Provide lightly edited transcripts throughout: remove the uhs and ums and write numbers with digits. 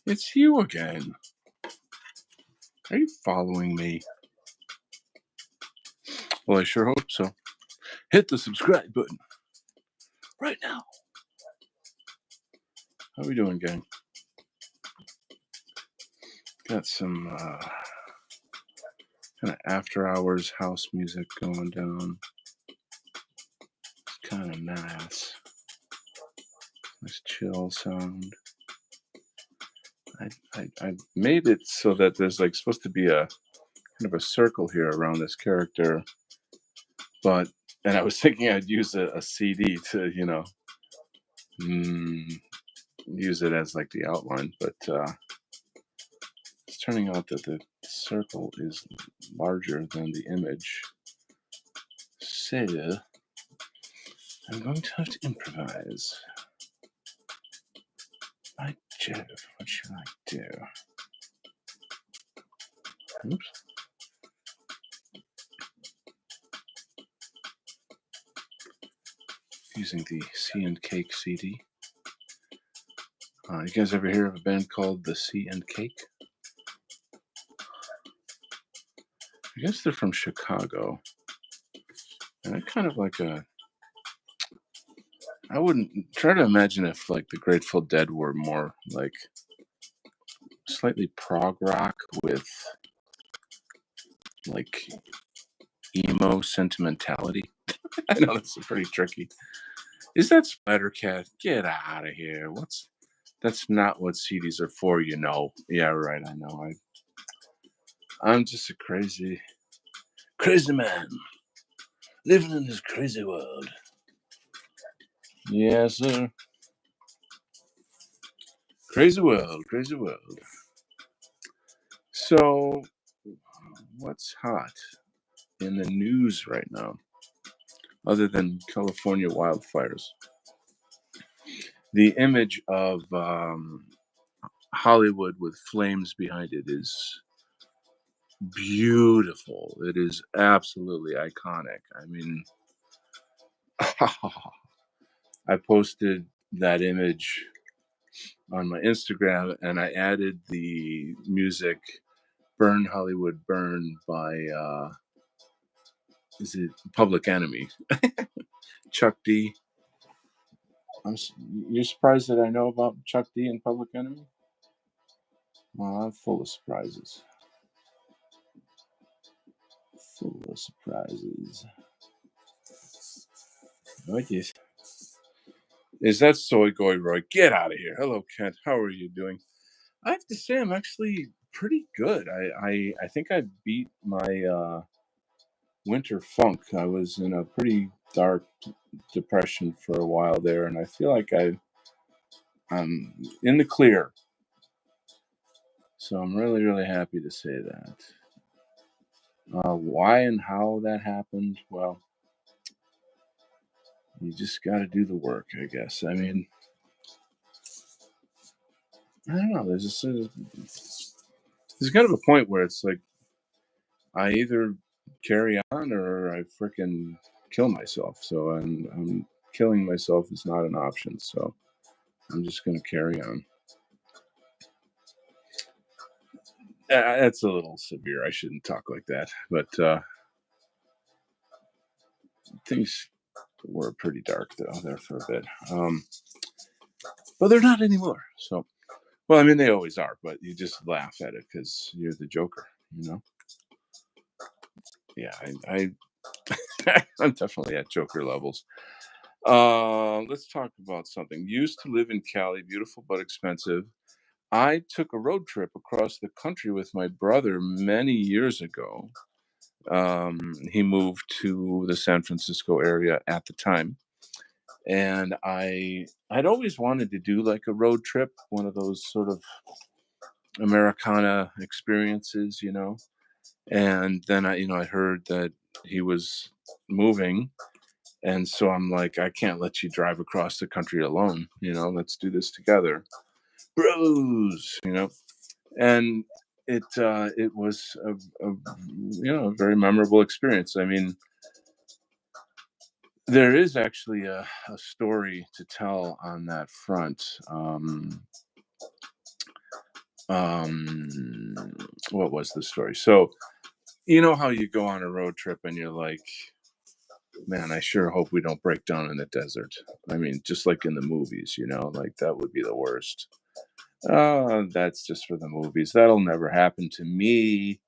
It's you again. Are you following me? Well, I sure hope so. Hit the subscribe button right now. How we doing, gang? Got some kind of after hours house music going down. It's kind of nice. Nice chill sound. I made it so that there's like supposed to be a kind of a circle here around this character, but and I was thinking I'd use a CD to mm, use it as like the outline, but it's turning out that the circle is larger than the image. So I'm going to have to improvise. By Jove, what should I do? Oops. Using the Sea and Cake CD. You guys ever hear of a band called the Sea and Cake? I guess they're from Chicago. And I kind of like I wouldn't try to imagine if like the Grateful Dead were more like slightly prog rock with like emo sentimentality. I know that's pretty tricky. Is that Splattercat? Get out of here. That's not what CDs are for, you know. Yeah, right, I know. I'm just a crazy man living in this crazy world. Yes, sir. Crazy world, crazy world. So, what's hot in the news right now, other than California wildfires? The image of Hollywood with flames behind it is beautiful. It is absolutely iconic. I mean, I posted that image on my Instagram and I added the music Burn Hollywood Burn by is it Public Enemy? Chuck D. You're surprised that I know about Chuck D and Public Enemy? Well, I'm full of surprises. Full of surprises. Oh, yes. Is that Soy Goy Roy? Get out of here. Hello, Kent. How are you doing? I have to say, I'm actually pretty good. I think I beat my winter funk. I was in a pretty dark depression for a while there, and I feel like I'm in the clear. So I'm really, really happy to say that. Why and how that happened? Well, you just got to do the work, I guess. I mean, I don't know. There's kind of a point where it's like I either carry on or I freaking kill myself. So I'm killing myself is not an option. So I'm just going to carry on. That's a little severe. I shouldn't talk like that. But things were pretty dark though there for a bit. But they're not anymore. So, well, I mean, they always are, but you just laugh at it because you're the Joker, you know? Yeah, I'm definitely at Joker levels. Let's talk about something. Used to live in Cali, beautiful but expensive. I took a road trip across the country with my brother many years ago. He moved to the San Francisco area at the time, and I'd always wanted to do like a road trip, one of those sort of Americana experiences, you know. And then I heard that he was moving, and so I'm like, I can't let you drive across the country alone. You know, let's do this together, bros. You know, and it was a very memorable experience. I mean, there is actually a story to tell on that front. um, what was the story? So you know how you go on a road trip and you're like, man, I sure hope we don't break down in the desert. I mean, just like in the movies, like that would be the worst. That's just for the movies. That'll never happen to me.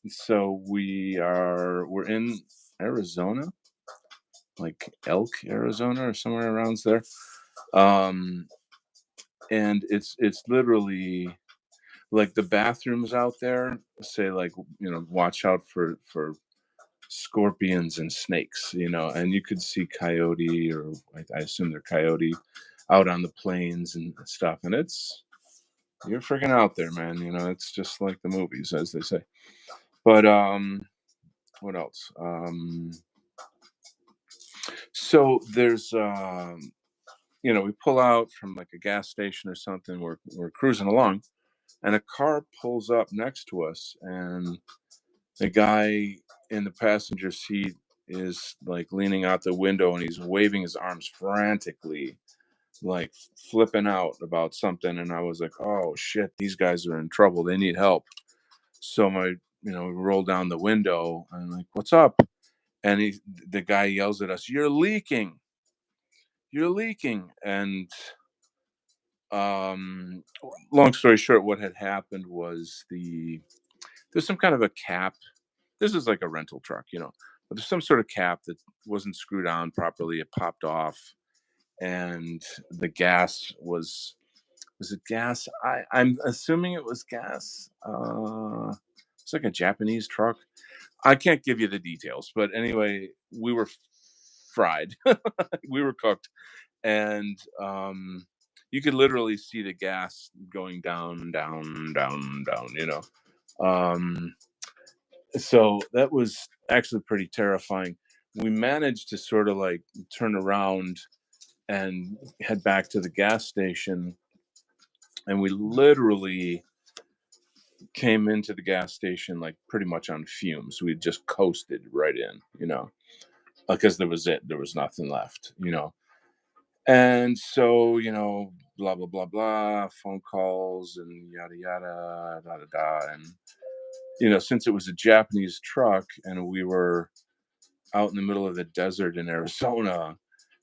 So we're in Arizona, like Elk, Arizona, or somewhere around there. Um, and it's literally like the bathrooms out there say like watch out for scorpions and snakes, and you could see coyote, or I assume they're coyote, out on the plains and stuff, and you're freaking out there, man. It's just like the movies, as they say. But what else? So there's we pull out from like a gas station or something. We're cruising along, and a car pulls up next to us, and the guy in the passenger seat is like leaning out the window, and he's waving his arms frantically, like flipping out about something. And I was like, oh shit, these guys are in trouble, they need help. So we roll down the window, and I'm like, what's up? And the guy yells at us, you're leaking. And um long story short, what had happened was there's some kind of a cap. This is like a rental truck, but there's some sort of cap that wasn't screwed on properly. It popped off, and the gas was it gas? I'm assuming it was gas. It's like a Japanese truck. I can't give you the details, but anyway, we were fried. We were cooked, and you could literally see the gas going down, down, down, down. Um, so that was actually pretty terrifying. We managed to sort of like turn around and head back to the gas station, and we literally came into the gas station like pretty much on fumes. We just coasted right in, because there was nothing left, and so blah blah blah blah, phone calls and yada yada da da da. And since it was a Japanese truck and we were out in the middle of the desert in Arizona,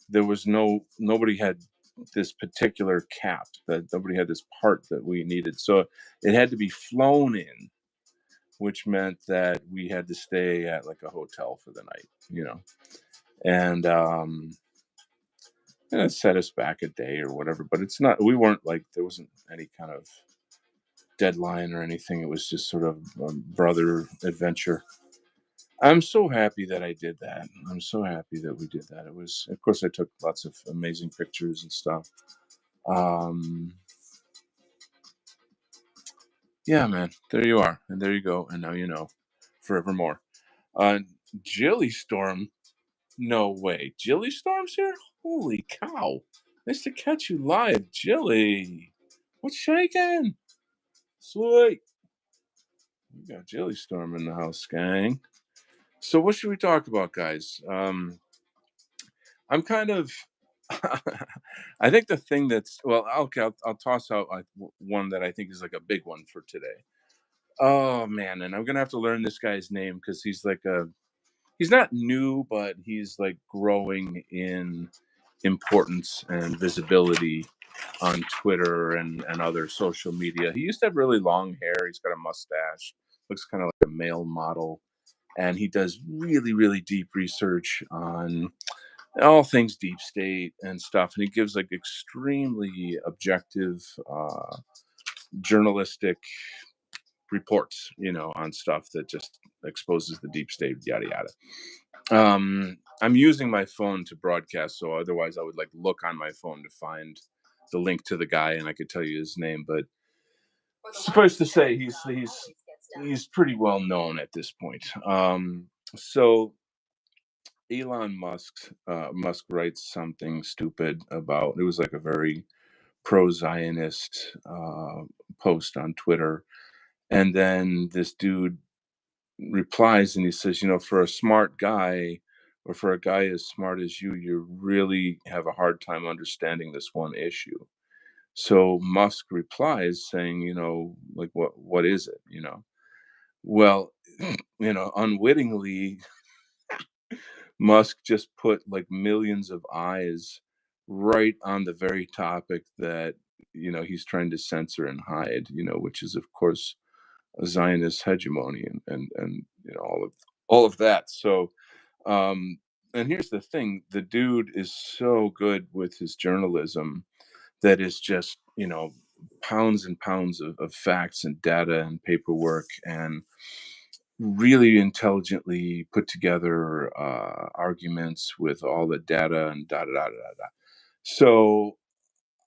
there was nobody had this particular cap, that nobody had this part that we needed. So it had to be flown in, which meant that we had to stay at like a hotel for the night. And it set us back a day or whatever, but we weren't like, there wasn't any kind of deadline or anything. It was just sort of a brother adventure. I'm so happy that I did that. I'm so happy that we did that. It was, of course, I took lots of amazing pictures and stuff. Um, yeah, man, there you are, and there you go, and now you know, forevermore. Uh, Jilly Storm, no way, Jilly Storm's here. Holy cow! Nice to catch you live, Jilly. What's shaking? Sweet. We got Jilly Storm in the house, gang. So, what should we talk about, guys? I'm kind of. I think the thing that's, well, okay, I'll toss out one that I think is like a big one for today. Oh man, and I'm gonna have to learn this guy's name because he's not new, but he's like growing in importance and visibility on Twitter and other social media. He used to have really long hair. He's got a mustache, looks kind of like a male model, and he does really, really deep research on all things deep state and stuff. And he gives like extremely objective, journalistic reports, on stuff that just exposes the deep state, yada yada. I'm using my phone to broadcast, so otherwise I would like look on my phone to find the link to the guy, and I could tell you his name. But suffice to say, he's pretty well known at this point. So Musk writes something stupid about, it was like a very pro-Zionist post on Twitter, and then this dude replies and he says, for a smart guy, or for a guy as smart as you really have a hard time understanding this one issue. So Musk replies saying, like, what is it? Well, unwittingly, Musk just put like millions of eyes right on the very topic that he's trying to censor and hide, which is of course a Zionist hegemony and all of that. So and here's the thing, the dude is so good with his journalism that is just, pounds and pounds of facts and data and paperwork and really intelligently put together arguments with all the data and da da da da da. So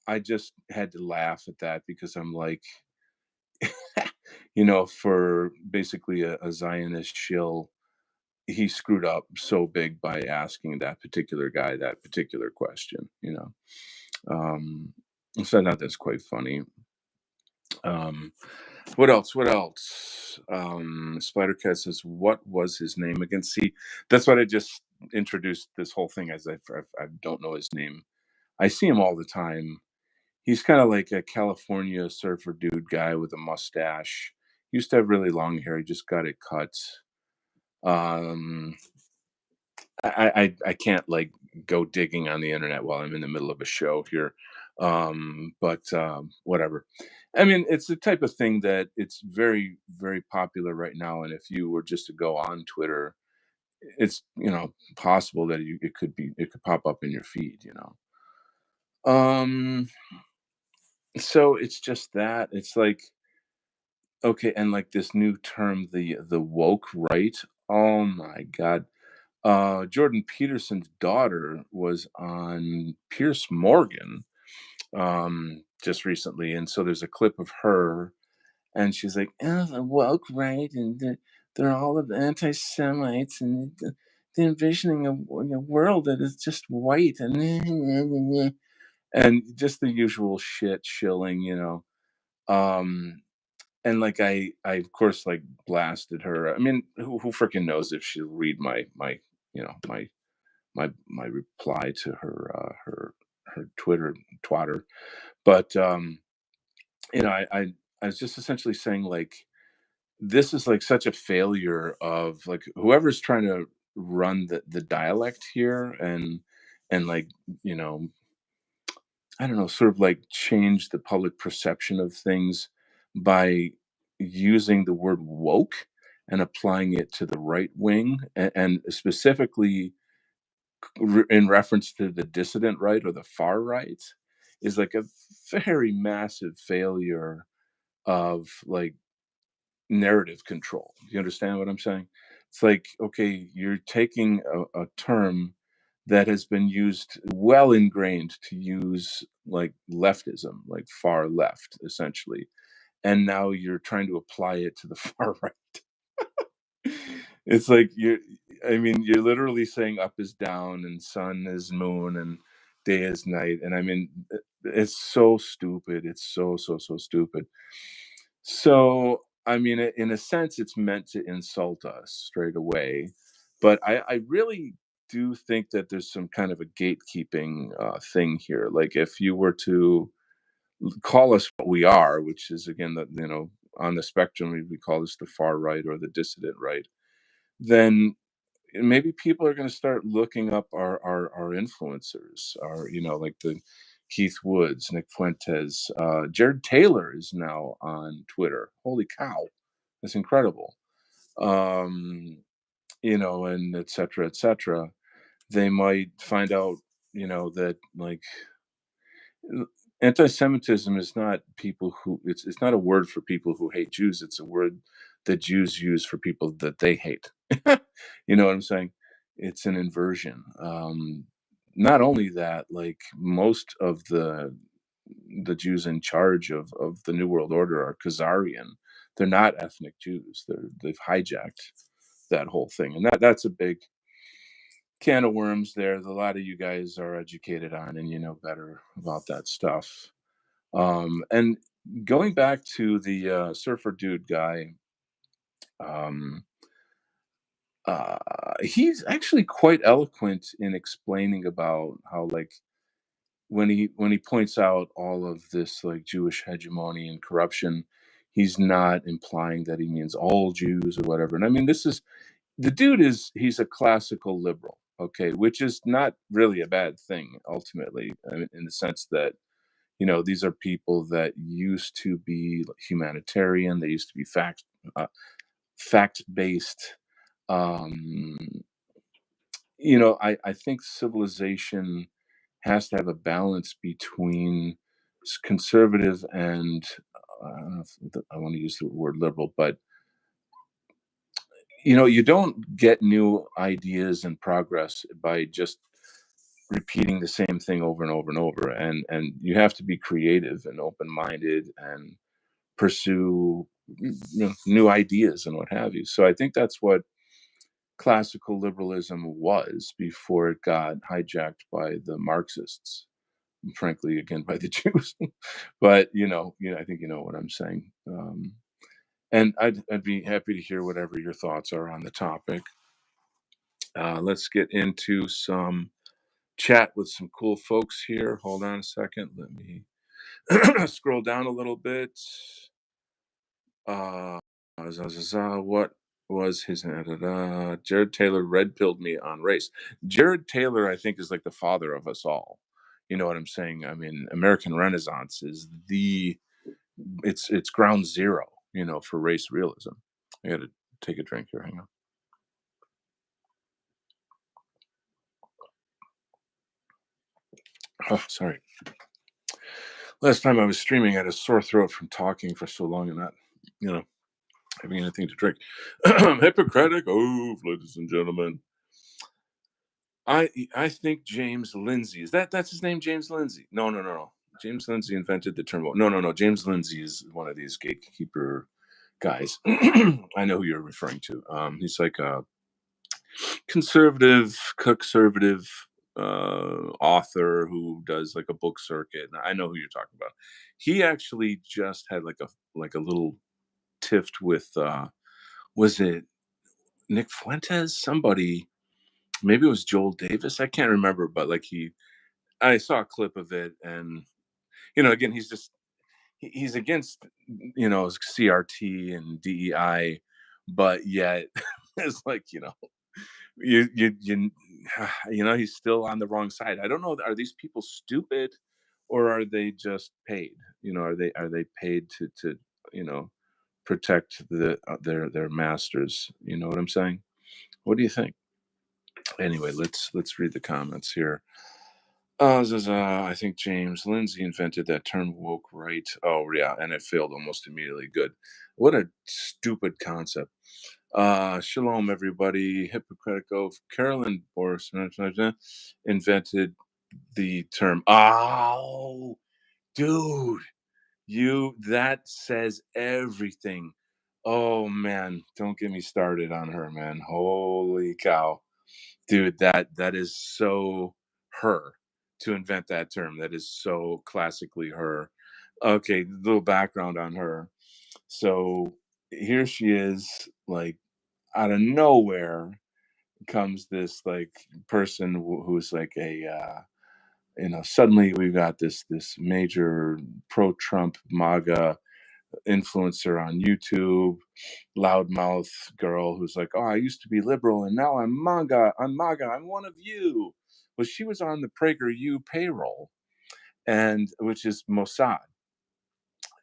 I just had to laugh at that because I'm like, for basically a Zionist shill, he screwed up so big by asking that particular guy that particular question. Um, so I thought that's quite funny. Um, what else? What else? Spider Cat says, "What was his name again?" See, that's what I just introduced this whole thing as I don't know his name. I see him all the time. He's kind of like a California surfer dude guy with a mustache. Used to have really long hair. He just got it cut. Um, I can't like go digging on the internet while I'm in the middle of a show here. But whatever. I mean, it's the type of thing that it's very, very popular right now. And if you were just to go on Twitter, it's possible that it could pop up in your feed. Um, so it's just that it's like okay, and like this new term, the woke right. Oh my god. Jordan Peterson's daughter was on Pierce Morgan just recently, and so there's a clip of her, and she's like, "Oh, the woke right, and they're all of anti-Semites, and they're envisioning a world that is just white and and just the usual shit shilling. Um, and like I of course like blasted her. I mean, who freaking knows if she'll read my my reply to her Twitter twatter. But I was just essentially saying like this is like such a failure of like whoever's trying to run the dialect here and like you know I don't know, sort of like change the public perception of things by using the word woke and applying it to the right wing and specifically in reference to the dissident right or the far right is like a very massive failure of like narrative control. You understand what I'm saying? It's like, okay, you're taking a term that has been used well ingrained to use like leftism, like far left, essentially. And now you're trying to apply it to the far right. It's like I mean, you're literally saying up is down and sun is moon and day is night. And I mean, it's so stupid. It's so, so, so stupid. So, I mean, in a sense, it's meant to insult us straight away. But I really do think that there's some kind of a gatekeeping thing here. Like, if you were to call us what we are, which is again on the spectrum we call this the far right or the dissident right, then maybe people are going to start looking up our influencers, our like the Keith Woods, Nick Fuentes, Jared Taylor is now on Twitter. Holy cow, that's incredible. Um, and et cetera, et cetera. They might find out, that like anti-Semitism is not people who it's not a word for people who hate Jews. It's a word that Jews use for people that they hate. You know what I'm saying? It's an inversion. Not only that, like most of the Jews in charge of the New World Order are Khazarian. They're not ethnic Jews. They've hijacked that whole thing, and that's a big can of worms there that a lot of you guys are educated on and you know better about that stuff. And going back to the surfer dude guy, um, he's actually quite eloquent in explaining about how like when he points out all of this like Jewish hegemony and corruption, he's not implying that he means all Jews or whatever. And I mean, this is the dude is he's a classical liberal, okay, which is not really a bad thing ultimately, I mean, in the sense that these are people that used to be humanitarian. They used to be fact based. Um, I think civilization has to have a balance between conservative and I don't know if I want to use the word liberal, but you don't get new ideas and progress by just repeating the same thing over and over and over. And you have to be creative and open-minded and pursue new ideas and what have you. So I think that's what classical liberalism was before it got hijacked by the Marxists, and frankly, again by the Jews. But I think you know what I'm saying. And I'd be happy to hear whatever your thoughts are on the topic. Let's get into some chat with some cool folks here. Hold on a second. Let me scroll down a little bit. What was his Jared Taylor red pilled me on race. Jared Taylor, I think, is like the father of us all. You know what I'm saying? I mean, American Renaissance is it's ground zero, for race realism. I got to take a drink here. Hang on. Oh, sorry. Last time I was streaming, I had a sore throat from talking for so long and not, you know, having anything to drink. Hippocratic oath, ladies and gentlemen. I think James Lindsay that's his name, James Lindsay. No. James Lindsay invented the term. No. James Lindsay is one of these gatekeeper guys. I know who you're referring to. He's like a conservative author who does like a book circuit. And I know who you're talking about. He actually just had like a little tiff with was it Nick Fuentes? Somebody, maybe it was Joel Davis. I can't remember, but like I saw a clip of it, and again, he's against CRT and DEI, but yet it's like you he's still on the wrong side. I don't know. Are these people stupid, or are they just paid? Are they paid to you know protect their masters? You know what I'm saying? What do you think? Anyway, let's read the comments here. I think James Lindsay invented that term woke right. Oh yeah, and it failed almost immediately. Good. What a stupid concept. Shalom, everybody. Hippocratic oath. Carolyn Boris invented the term. Oh, dude, that says everything. Oh man, don't get me started on her, man. Holy cow, dude, that is so her to invent that term. That is so classically her. Okay, little background on her. So here she is, like out of nowhere comes this like person who's like a suddenly we've got this major pro-Trump MAGA influencer on YouTube, loudmouth girl who's like, "Oh, I used to be liberal and now I'm MAGA. I'm MAGA. I'm one of you." Well, she was on the PragerU payroll, and which is Mossad.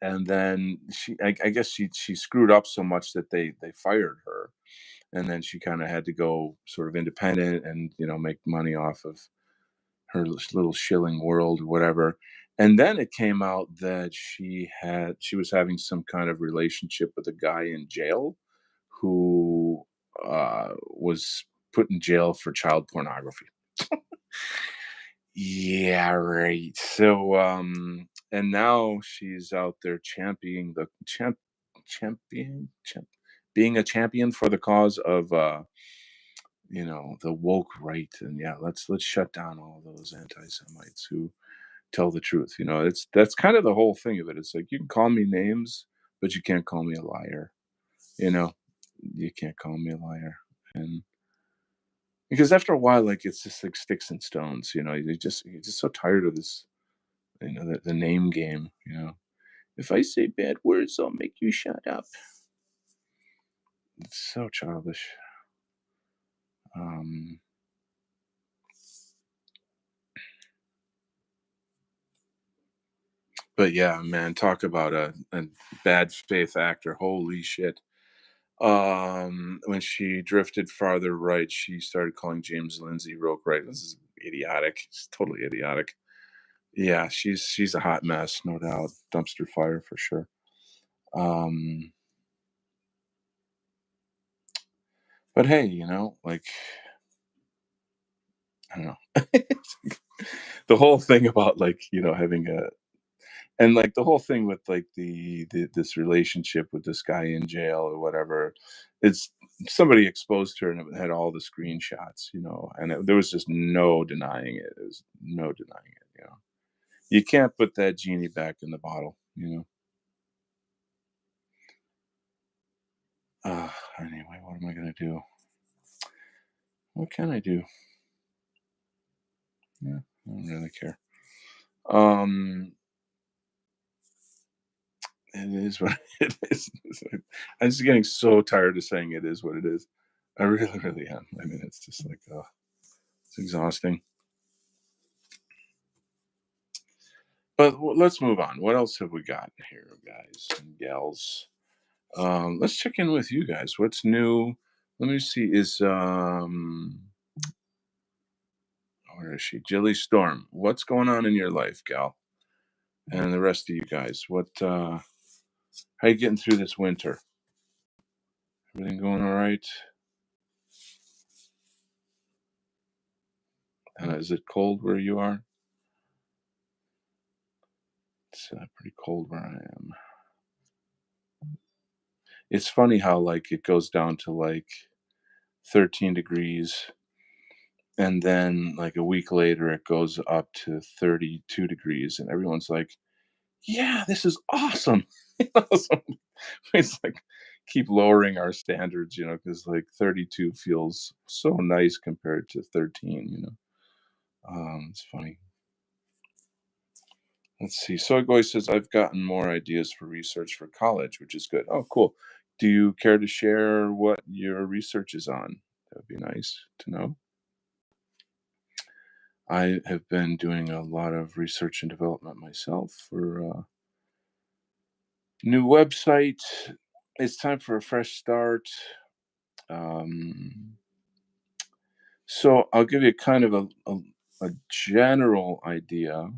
And then I guess she screwed up so much that they fired her, and then she kind of had to go sort of independent and make money off of her little shilling world or whatever. And then it came out that she was having some kind of relationship with a guy in jail who was put in jail for child pornography. Yeah, right. So and now she's out there championing being a champion for the cause of the woke right. And yeah, let's shut down all those anti-Semites who tell the truth. That's kind of the whole thing of it. It's like you can call me names, but you can't call me a liar. You know, you can't call me a liar. And because after a while, like it's just like sticks and stones. You're just so tired of this the name game. If I say bad words, I'll make you shut up. It's so childish. Um, but yeah, man, talk about a bad faith actor. Holy shit. When she drifted farther right, she started calling James Lindsay Roke right. This is idiotic. It's totally idiotic. Yeah, she's a hot mess, no doubt. Dumpster fire for sure. Um, but hey, like I don't know. The whole thing about like, having a and like the whole thing with like this relationship with this guy in jail or whatever, it's somebody exposed her and it had all the screenshots, and there was just no denying it. There was no denying it. You can't put that genie back in the bottle. Anyway, what am I gonna do? What can I do? Yeah, I don't really care. Um, it is what it is. I'm just getting so tired of saying it is what it is. I really, really am. I mean, it's just like, it's exhausting. But let's move on. What else have we got here, guys and gals? Let's check in with you guys. What's new? Let me see. Where is she? Jilly Storm. What's going on in your life, gal? And the rest of you guys. How you getting through this winter? Everything going all right? Is it cold where you are? It's pretty cold where I am. It's funny how like it goes down to like 13 degrees, and then like a week later it goes up to 32 degrees, and everyone's like, yeah, this is awesome. So it's like keep lowering our standards, because like 32 feels so nice compared to 13. It's funny. Let's see. Soyboy says, I've gotten more ideas for research for college, which is good. Oh, cool. Do you care to share what your research is on? That would be nice to know. I have been doing a lot of research and development myself for a new website. It's time for a fresh start. Um, so I'll give you kind of a general idea.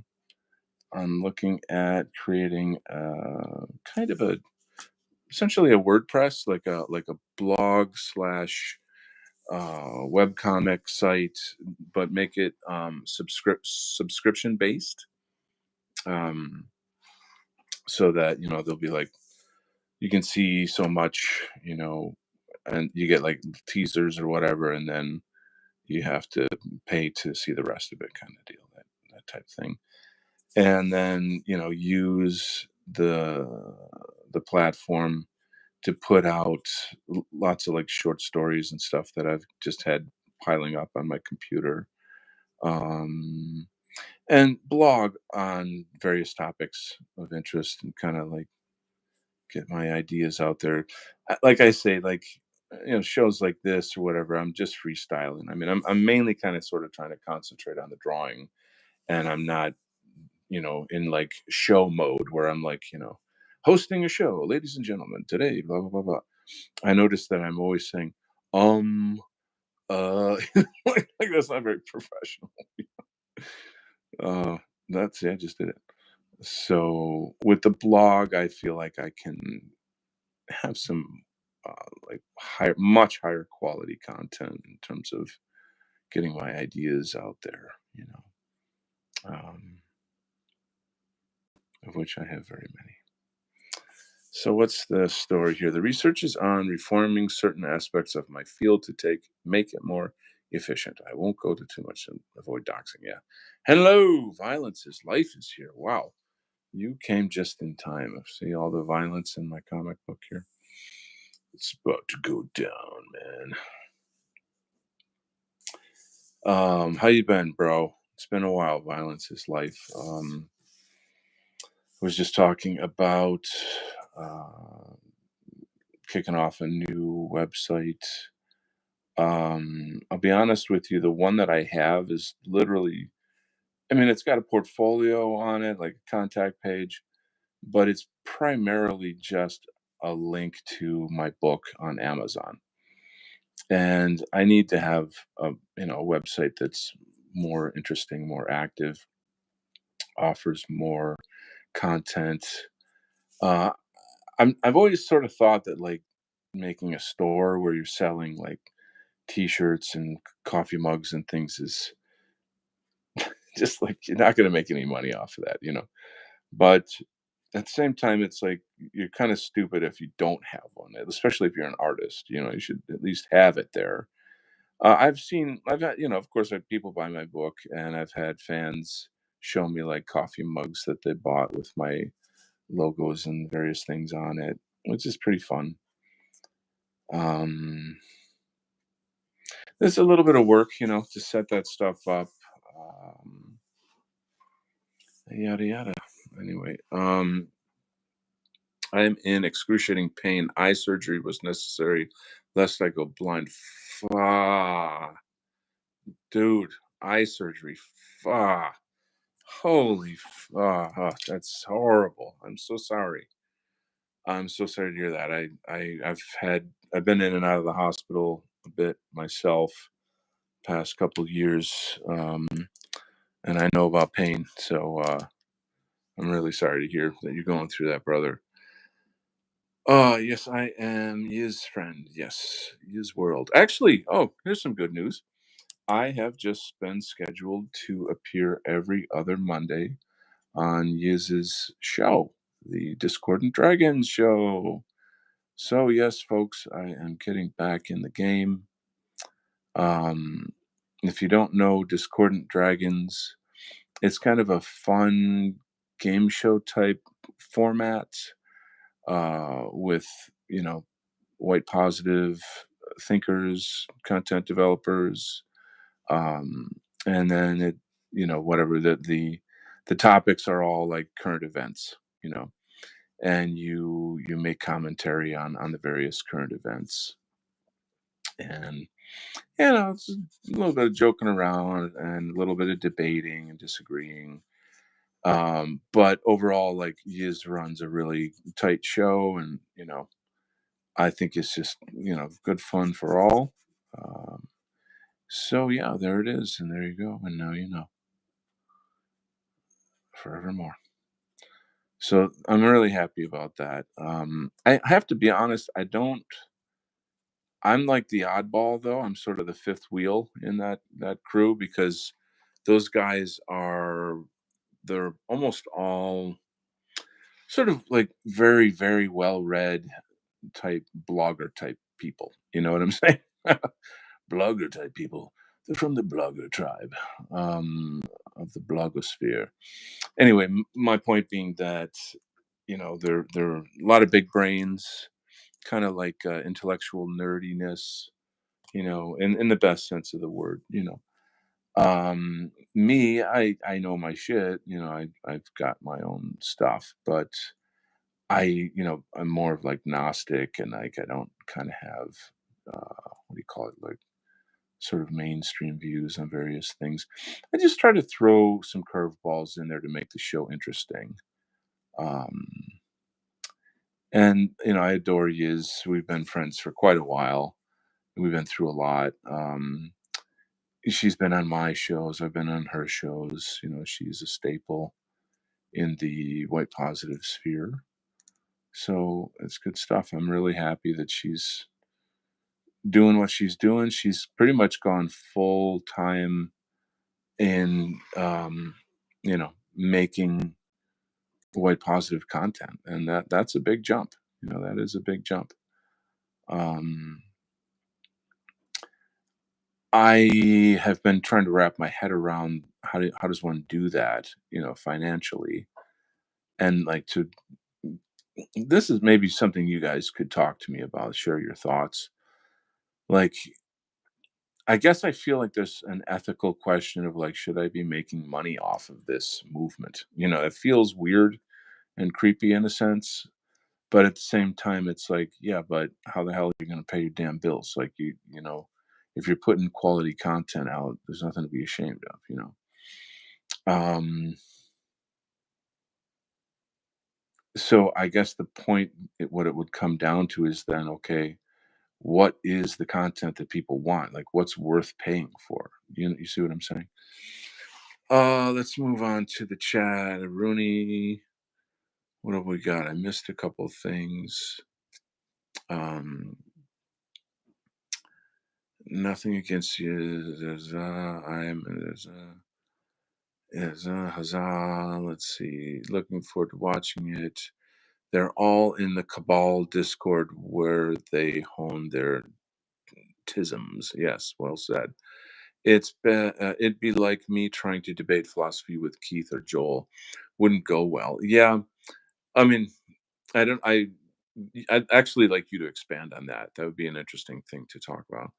I'm looking at creating kind of essentially a WordPress, like a blog slash webcomic site, but make it subscription based, um, so that there'll be like you can see so much, and you get like teasers or whatever, and then you have to pay to see the rest of it, kind of deal, that type of thing, and then use the platform to put out lots of like short stories and stuff that I've just had piling up on my computer, um, and blog on various topics of interest and kind of like get my ideas out there. Like I say, like shows like this or whatever, I'm just freestyling. I mean, I'm mainly kind of sort of trying to concentrate on the drawing, and I'm not in like show mode where I'm like hosting a show, ladies and gentlemen, today, blah blah blah blah. I noticed that I'm always saying, like that's not very professional. Uh, I just did it. So with the blog, I feel like I can have some like much higher quality content in terms of getting my ideas out there. Um, of which I have very many. So what's the story here? The research is on reforming certain aspects of my field to make it more efficient. I won't go to too much and avoid doxing. Yeah. Hello, violence is life is here. Wow. You came just in time. I see all the violence in my comic book here. It's about to go down, man. How you been, bro? It's been a while. Violence is life. was just talking about uh, kicking off a new website. I'll be honest with you, the one that I have is literally, I mean, it's got a portfolio on it, like a contact page, but it's primarily just a link to my book on Amazon. And I need to have a website that's more interesting, more active, offers more content. Uh, I've always sort of thought that like making a store where you're selling like t-shirts and coffee mugs and things is just like you're not going to make any money off of that. But at the same time, it's like you're kind of stupid if you don't have one, especially if you're an artist. You should at least have it there. I've had, of course, I had people buy my book, and I've had fans show me like coffee mugs that they bought with my logos and various things on it, which is pretty fun. Um, there's a little bit of work, to set that stuff up. Um, Yada yada. Anyway, I am in excruciating pain. Eye surgery was necessary lest I go blind. Fuck, dude, eye surgery. Fuck. Holy, that's horrible. I'm so sorry. I'm so sorry to hear that. I've been in and out of the hospital a bit myself past couple of years, and I know about pain. So I'm really sorry to hear that you're going through that, brother. Yes, I am his friend. Yes, his world. Actually, here's some good news. I have just been scheduled to appear every other Monday on Yiz's show, the Discordant Dragons show. So, yes, folks, I am getting back in the game. Um, if you don't know Discordant Dragons, it's kind of a fun game show type format with, white positive thinkers, content developers, um, and then whatever the topics are all like current events, and you make commentary on the various current events, and it's a little bit of joking around and a little bit of debating and disagreeing. But overall, like Yiz runs a really tight show, and I think it's just good fun for all. Um, so yeah, there it is, and there you go, and now you know forevermore. So I'm really happy about that. I have to be honest, I don't. I'm like the oddball though. I'm sort of the fifth wheel in that crew because those guys they're almost all sort of like very very well read type blogger type people. You know what I'm saying? Blogger type people. They're from the blogger tribe of the blogosphere. Anyway, my point being that they're a lot of big brains, kind of like intellectual nerdiness, in the best sense of the word. Me, I know my shit. I've got my own stuff, but I'm more of like Gnostic, and like I don't kind of have what do you call it, like sort of mainstream views on various things. I just try to throw some curveballs in there to make the show interesting. Um, and I adore Yiz. We've been friends for quite a while. We've been through a lot. She's been on my shows. I've been on her shows. She's a staple in the white positive sphere. So it's good stuff. I'm really happy that she's doing what she's doing. She's pretty much gone full time in making white positive content, and that's a big jump. That is a big jump. um I have been trying to wrap my head around how does one do that, financially, and like to this is maybe something you guys could talk to me about, share your thoughts. Like, I guess I feel like there's an ethical question of like, should I be making money off of this movement? It feels weird and creepy in a sense. But at the same time, it's like, yeah, but how the hell are you going to pay your damn bills? Like if you're putting quality content out, there's nothing to be ashamed of. Um, so I guess the point, what it would come down to is then, okay, what is the content that people want? Like, what's worth paying for? You see what I'm saying? Let's move on to the chat. Rooney, what have we got? I missed a couple of things. Um, Nothing against you. Huzzah. Let's see. Looking forward to watching it. They're all in the Cabal Discord where they hone their tisms. Yes, well said. It'd be like me trying to debate philosophy with Keith or Joel. Wouldn't go well. Yeah, I mean, I don't. I'd actually like you to expand on that. That would be an interesting thing to talk about.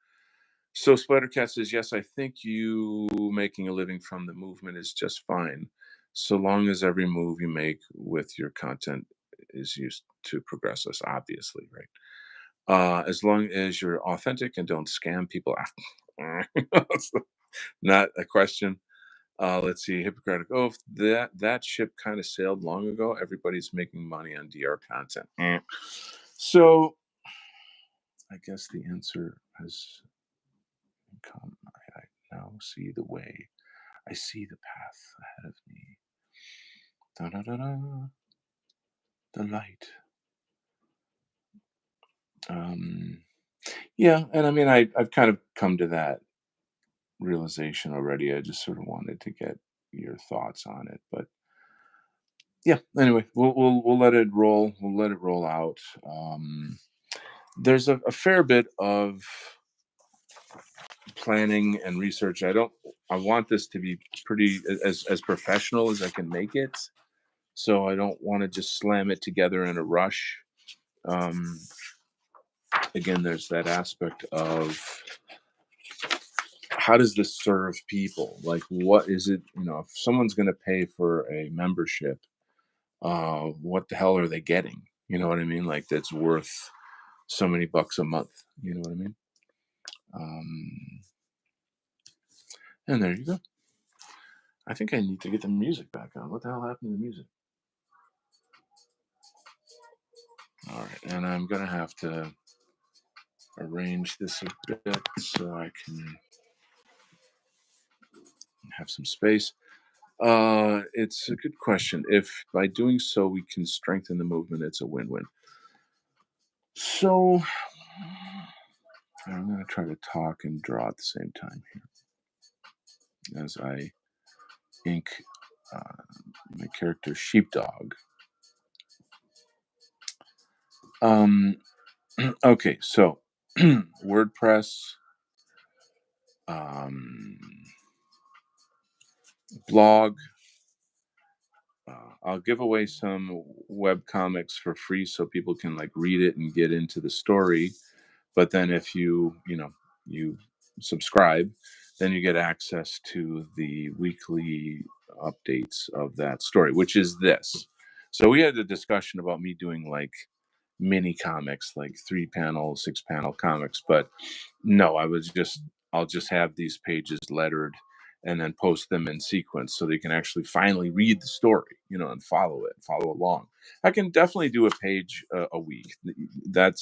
So Spidercat says, yes, I think you making a living from the movement is just fine, so long as every move you make with your content is used to progress us, obviously, right? As long as you're authentic and don't scam people. Not a question. Let's see, Hippocratic Oath. That ship kind of sailed long ago. Everybody's making money on DR content. So I guess the answer has come. I now see the way. I see the path ahead of me. Da da da da. The light. Yeah, and I mean, I've kind of come to that realization already. I just sort of wanted to get your thoughts on it, but yeah. Anyway, we'll let it roll. We'll let it roll out. There's a fair bit of planning and research. I want this to be pretty as professional as I can make it. So I don't want to just slam it together in a rush. Um, Again, there's that aspect of how does this serve people? Like, what is it? If someone's going to pay for a membership, what the hell are they getting? You know what I mean? Like, that's worth so many bucks a month. You know what I mean? And there you go. I think I need to get the music back on. What the hell happened to the music? All right, and I'm gonna have to arrange this a bit so I can have some space. It's a good question. If by doing so we can strengthen the movement, it's a win-win. So I'm gonna try to talk and draw at the same time here as I ink my character Sheepdog. Okay, so WordPress, um, blog. I'll give away some web comics for free so people can like read it and get into the story. But then if you subscribe, then you get access to the weekly updates of that story, which is this. So we had a discussion about me doing like mini comics, like 3 panel, 6 panel comics, but no, I'll just have these pages lettered and then post them in sequence so they can actually finally read the story, and follow it, follow along. I can definitely do a page a week. That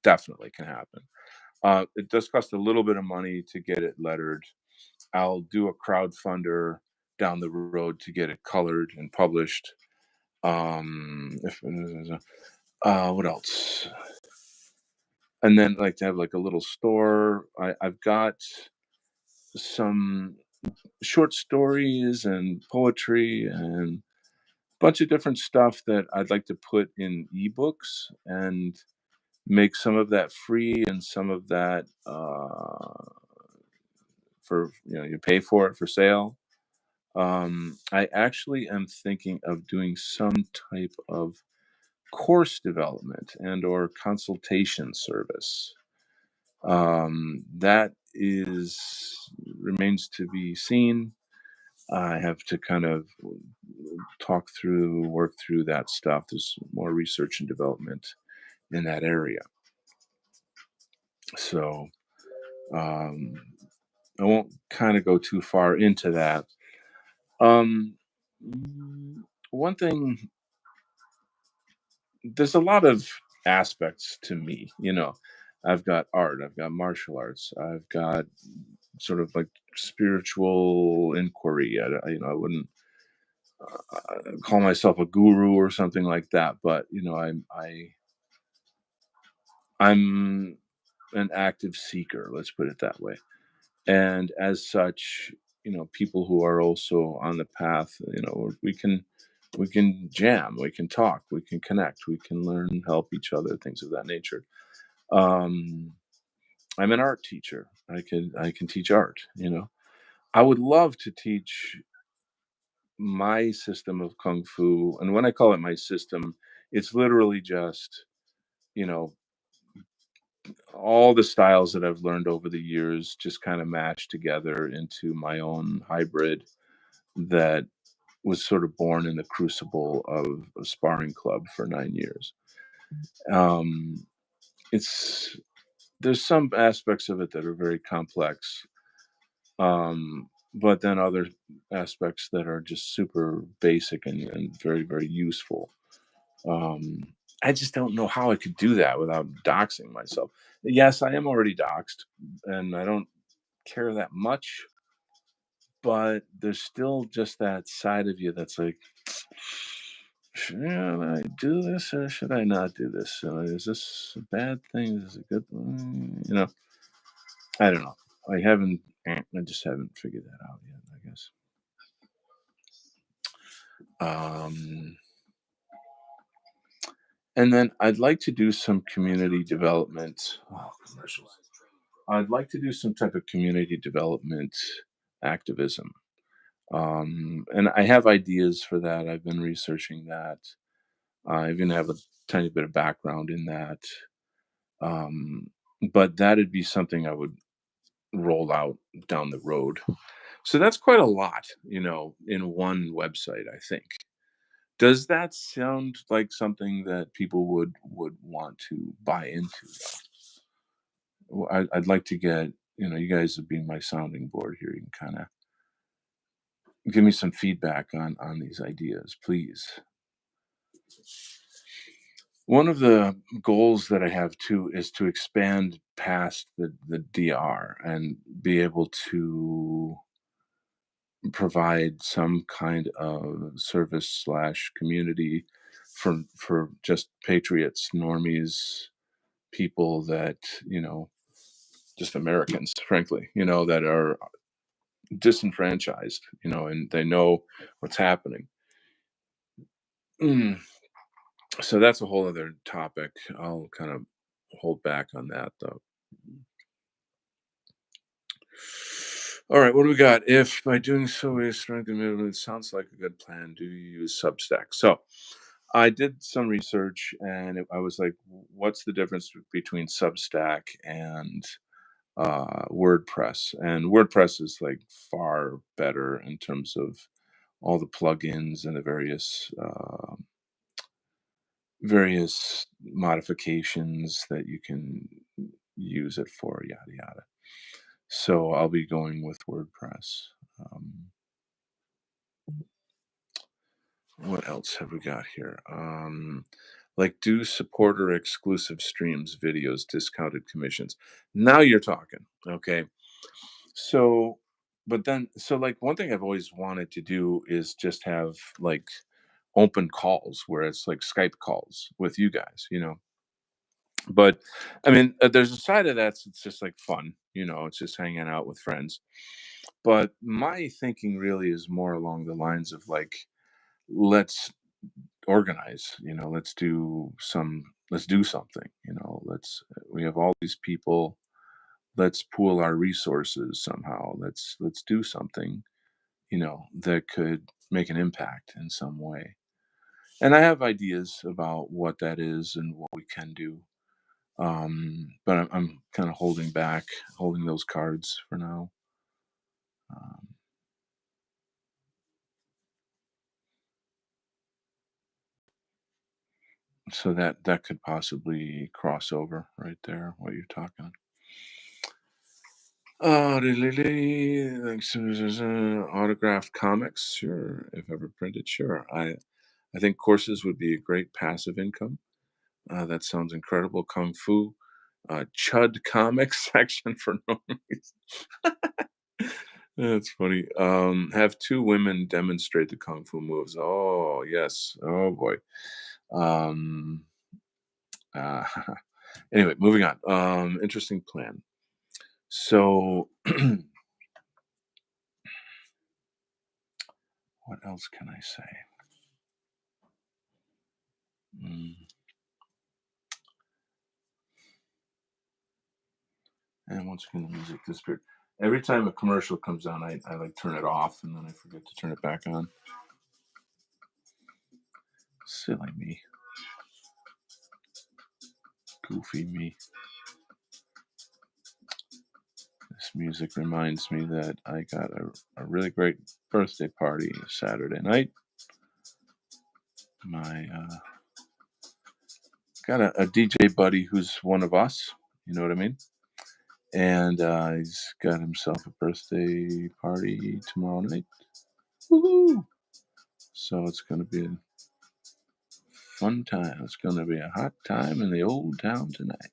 definitely can happen. It does cost a little bit of money to get it lettered. I'll do a crowdfunder down the road to get it colored and published. If what else? And then like to have like a little store. I've got some short stories and poetry and a bunch of different stuff that I'd like to put in ebooks and make some of that free and some of that for you pay for it for sale. I actually am thinking of doing some type of course development and or consultation service. That is remains to be seen. I have to kind of work through that stuff. There's more research and development in that area. So um, I won't kind of go too far into that. Um, One thing, there's a lot of aspects to me, you know. I've got art, I've got martial arts, I've got sort of like spiritual inquiry. I wouldn't call myself a guru or something like that, but I'm an active seeker, let's put it that way. And as such, people who are also on the path, we can jam, we can talk, we can connect, we can learn, help each other, things of that nature. Um, I'm an art teacher. I can teach art. I would love to teach my system of kung fu, and when I call it my system, it's literally just you know all the styles that I've learned over the years just kind of mashed together into my own hybrid that was sort of born in the crucible of a sparring club for 9 years. Um, it's There's some aspects of it that are very complex, but then other aspects that are just super basic and very very useful. Um, I just don't know how I could do that without doxing myself. Yes, I am already doxed, and I don't care that much, but there's still just that side of you that's like, should I do this or should I not do this? Is this a bad thing? Is this a good thing? I don't know. I just haven't figured that out yet, I guess. Um, and then I'd like to do some community development. Oh, commercials. I'd like to do some type of community development activism. And I have ideas for that. I've been researching that. I even have a tiny bit of background in that. Um, but that'd be something I would roll out down the road. So that's quite a lot, in one website, I think. Does that sound like something that people would want to buy into? Well, I'd like to get, you guys would be my sounding board here. You can kind of give me some feedback on these ideas, please. One of the goals that I have too is to expand past the DR and be able to provide some kind of service slash community for just patriots, normies, people that, just Americans, frankly, that are disenfranchised, and they know what's happening. Mm, so that's a whole other topic. I'll kind of hold back on that though. All right, what do we got? If by doing so we strengthen it sounds like a good plan. Do you use Substack? So I did some research and I was like, what's the difference between Substack and WordPress? And WordPress is like far better in terms of all the plugins and the various modifications that you can use it for, yada yada. So I'll be going with WordPress. Um, what else have we got here? Like do supporter exclusive streams, videos, discounted commissions. Now you're talking. Okay. So, but then, so like one thing I've always wanted to do is just have like open calls where it's like Skype calls with you guys, But I mean, there's a side of that. It's just like fun, it's just hanging out with friends. But my thinking really is more along the lines of like, let's organize, let's do something, we have all these people, let's pool our resources somehow, let's do something, that could make an impact in some way. And I have ideas about what that is and what we can do. But I'm kind of holding back, holding those cards for now. Um, So that could possibly cross over right there, what you're talking. Thanks. Autographed comics, sure. If ever printed, sure. I think courses would be a great passive income. That sounds incredible. Kung Fu, Chud comics section for normies. That's funny. Have two women demonstrate the Kung Fu moves. Oh, yes. Oh, boy. Um, uh, anyway, moving on. Interesting plan. So, what else can I say? Mm, and once again, the music disappeared. Every time a commercial comes on, I like turn it off and then I forget to turn it back on. Silly me. Goofy me. This music reminds me that I got a really great birthday party Saturday night. My got a DJ buddy who's one of us. You know what I mean? And he's got himself a birthday party tomorrow night. Woohoo! So it's going to be a fun time. It's going to be a hot time in the old town tonight.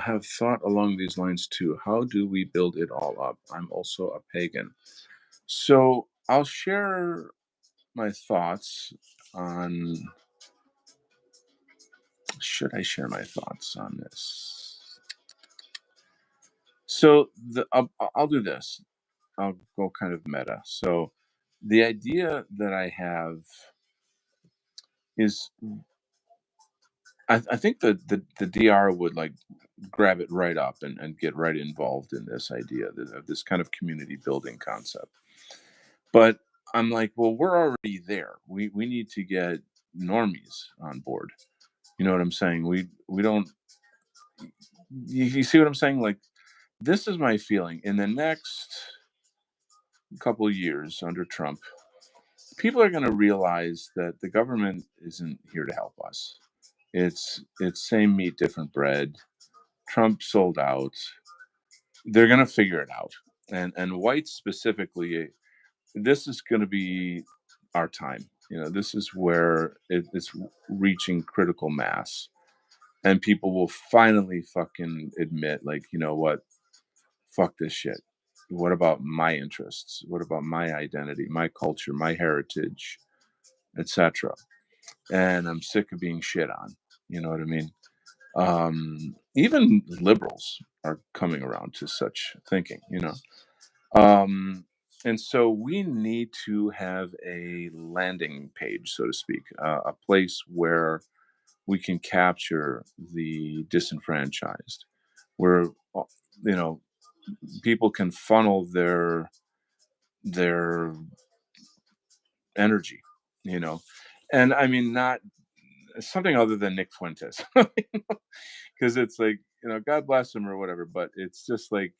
Have thought along these lines too. How do we build it all up? I'm also a pagan. So I'll share my thoughts on. Should I share my thoughts on this? So I'll do this. I'll go kind of meta. So the idea that I have is I think the DR would like grab it right up and get right involved in this idea of this kind of community building concept. But I'm like, well, we're already there. We need to get normies on board. You know what I'm saying? We don't. You see what I'm saying? Like this is my feeling. In the next couple of years under Trump, people are going to realize that the government isn't here to help us. It's same meat, different bread. Trump sold out. They're going to figure it out. And whites specifically, this is going to be our time. You know, this is where it's reaching critical mass, and people will finally fucking admit, like, you know what, fuck this shit. What about my interests? What about my identity, my culture, my heritage, etc.? And I'm sick of being shit on. You know what I mean? Even liberals are coming around to such thinking. You know, and so we need to have a landing page, so to speak, a place where we can capture the disenfranchised, where you know people can funnel their energy, you know, and I mean not something other than Nick Fuentes, because it's like you know God bless him or whatever, but it's just like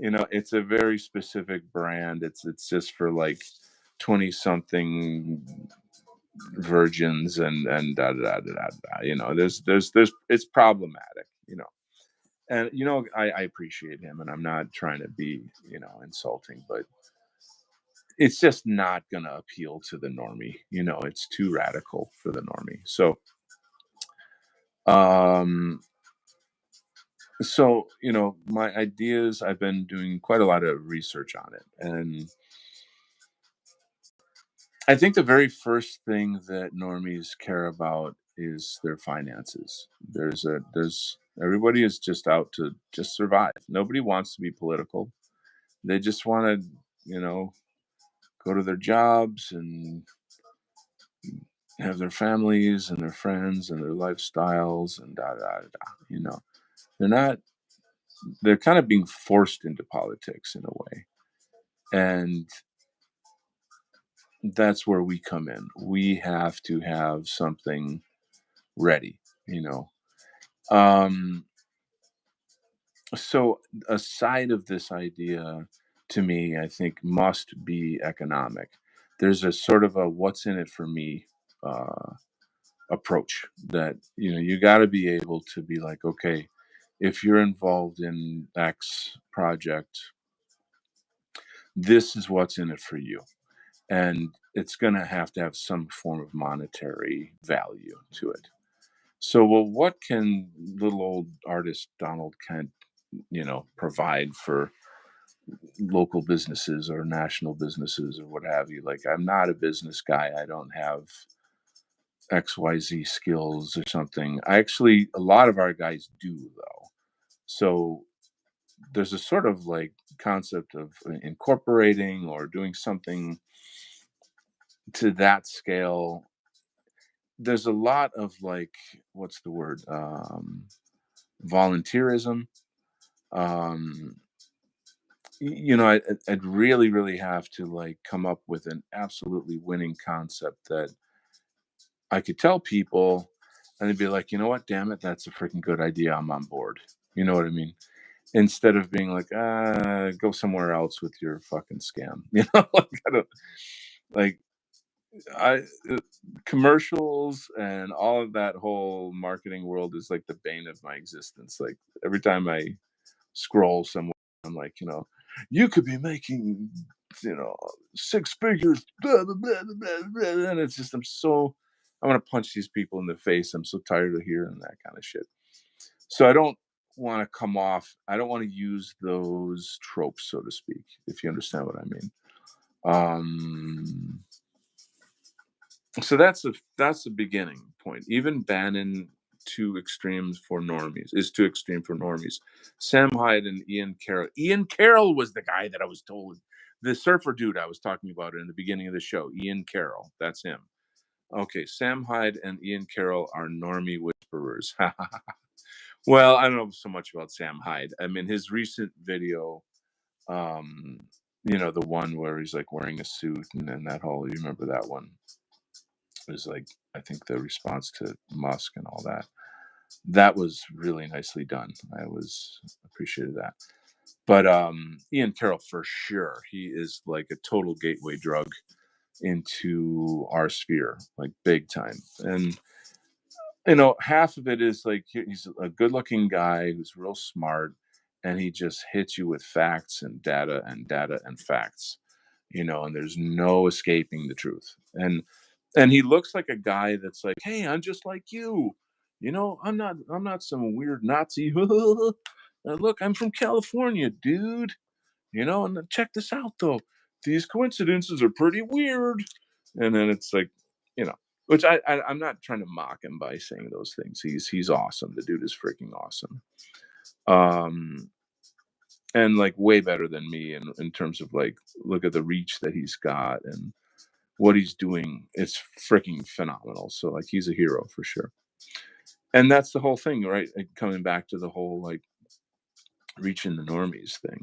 you know it's a very specific brand. It's just for like 20 something virgins and da, da, da, da, da, you know there's it's problematic, you know. And you know I appreciate him and I'm not trying to be you know insulting, but it's just not gonna appeal to the normie, you know. It's too radical for the normie. Um so you know my ideas, I've been doing quite a lot of research on it, and I think the very first thing that normies care about is their finances. There's everybody is just out to just survive. Nobody wants to be political. They just want to, you know, go to their jobs and have their families and their friends and their lifestyles and da da da. You know, they're not. they're kind of being forced into politics in a way. And that's where we come in. We have to have something ready, you know. Um, so a side of this idea to me, I think, must be economic. There's a sort of a what's in it for me uh, approach that, you got to be able to be like, okay, if you're involved in X project, this is what's in it for you. And it's going to have some form of monetary value to it. So, well, what can little old artist Donald Kent, provide for local businesses or national businesses or what have you? Like, I'm not a business guy. I don't have XYZ skills or something. A lot of our guys do, though. So, there's a sort of like concept of incorporating or doing something to that scale. There's a lot of like, what's the word? Volunteerism. Um, I'd really, really have to like come up with an absolutely winning concept that I could tell people, and they'd be like, you know what, damn it, that's a freaking good idea. I'm on board. You know what I mean? Instead of being like, go somewhere else with your fucking scam. Like I don't like I uh, commercials and all of that whole marketing world is like the bane of my existence. Like every time I scroll somewhere, I'm like, you could be making, you know, six figures, blah, blah, blah, blah, blah, blah. And it's just, I want to punch these people in the face. I'm so tired of hearing that kind of shit. So I don't want to I don't want to use those tropes, so to speak, if you understand what I mean. Um, so that's the beginning point. Even Bannon too extremes for normies is too extreme for normies. Sam Hyde and Ian Carroll. Ian Carroll was the guy that I was told, the surfer dude I was talking about in the beginning of the show. Ian Carroll, that's him. Okay, Sam Hyde and Ian Carroll are normie whisperers. Well, I don't know so much about Sam Hyde. I mean, his recent video, um, the one where he's like wearing a suit and then that whole, you remember that one? Was like, I think the response to Musk and all that. That was really nicely done. I was appreciated that. But Ian Carroll for sure, he is like a total gateway drug into our sphere, like big time. And half of it is like he's a good-looking guy who's real smart, and he just hits you with facts and data and facts, and there's no escaping the truth. And he looks like a guy that's like, "Hey, I'm just like you. I'm not some weird Nazi. Look, I'm from California, dude. And check this out though. These coincidences are pretty weird." And then it's like, you know, which I'm not trying to mock him by saying those things. He's awesome. The dude is freaking awesome. Um, and like way better than me in terms of like, look at the reach that he's got and what he's doing. It's freaking phenomenal. So like he's a hero for sure. And that's the whole thing, right? Like, coming back to the whole like reaching the normies thing.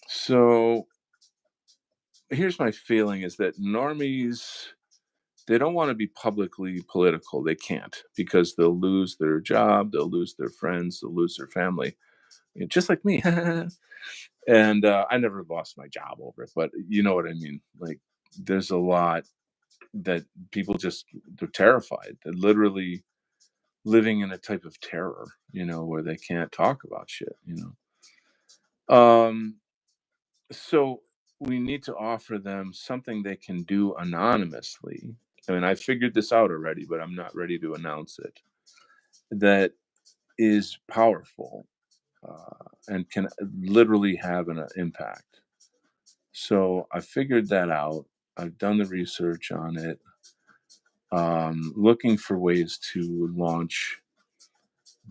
So here's my feeling is that normies, they don't want to be publicly political. They can't because they'll lose their job, they'll lose their friends, they'll lose their family. Just like me. And I never lost my job over it, but you know what I mean. Like there's a lot that people just, they're terrified. They're literally living in a type of terror, where they can't talk about shit. So we need to offer them something they can do anonymously. I mean, I figured this out already, but I'm not ready to announce it. That is powerful and can literally have an impact. So I figured that out. I've done the research on it, looking for ways to launch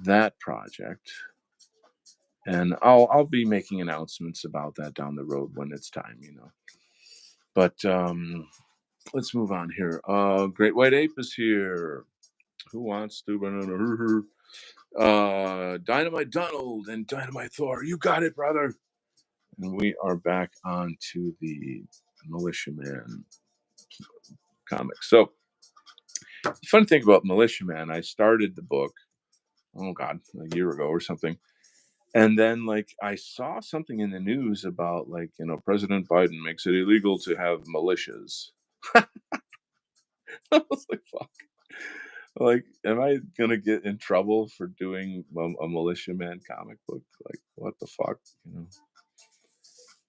that project. And I'll be making announcements about that down the road when it's time. But let's move on here. Great White Ape is here. Who wants to? Dynamite Donald and Dynamite Thor. You got it, brother. And we are back on to the Militia Man comics. So, the fun thing about Militia Man, I started the book, oh God, a year ago or something. And then, like, I saw something in the news about, like, President Biden makes it illegal to have militias. I was like, fuck. Like, am I gonna get in trouble for doing a Militia Man comic book? Like, what the fuck,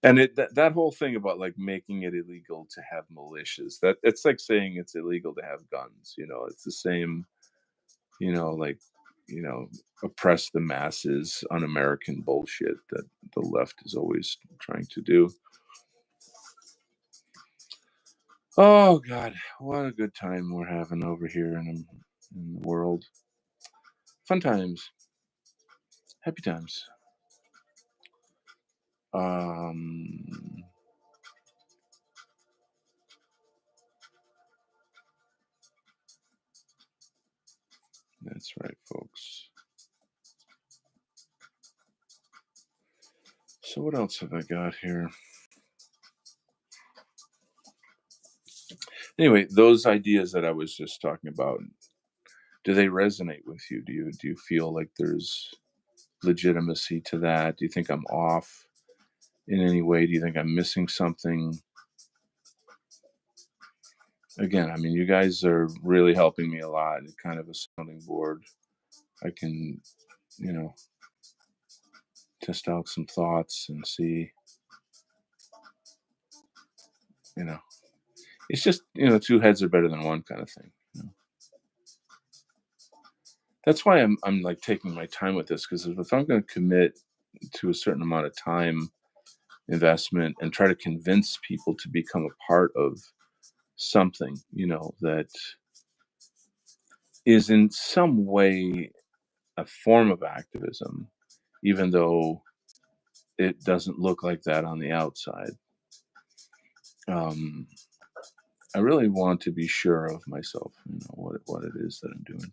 And that whole thing about like making it illegal to have militias, that it's like saying it's illegal to have guns. It's the same. Like you know, oppress the masses, un-American bullshit that the left is always trying to do. Oh God, what a good time we're having over here in the world. Fun times, happy times. Um, that's right, folks. So what else have I got here? Anyway, those ideas that I was just talking about, do they resonate with you? Do you feel like there's legitimacy to that? Do you think I'm off in any way? Do you think I'm missing something? Again, I mean, you guys are really helping me a lot. It's kind of a sounding board. I can, you know, test out some thoughts and see, you know, it's just, two heads are better than one kind of thing. That's why I'm like taking my time with this, because if I'm going to commit to a certain amount of time investment and try to convince people to become a part of something, that is in some way a form of activism, even though it doesn't look like that on the outside. Um, I really want to be sure of myself, what it is that I'm doing.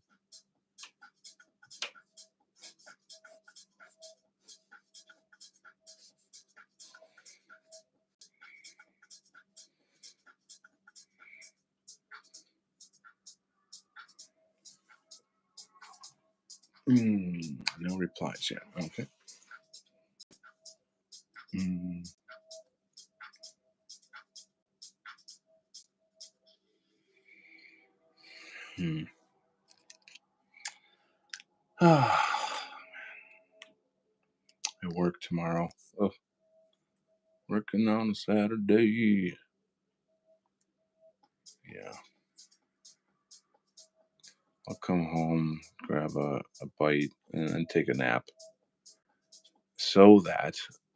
No replies yet. Okay. Mm, hmm. I work tomorrow. Oh, working on a Saturday. Yeah. I'll come home, grab a bite, and then take a nap so that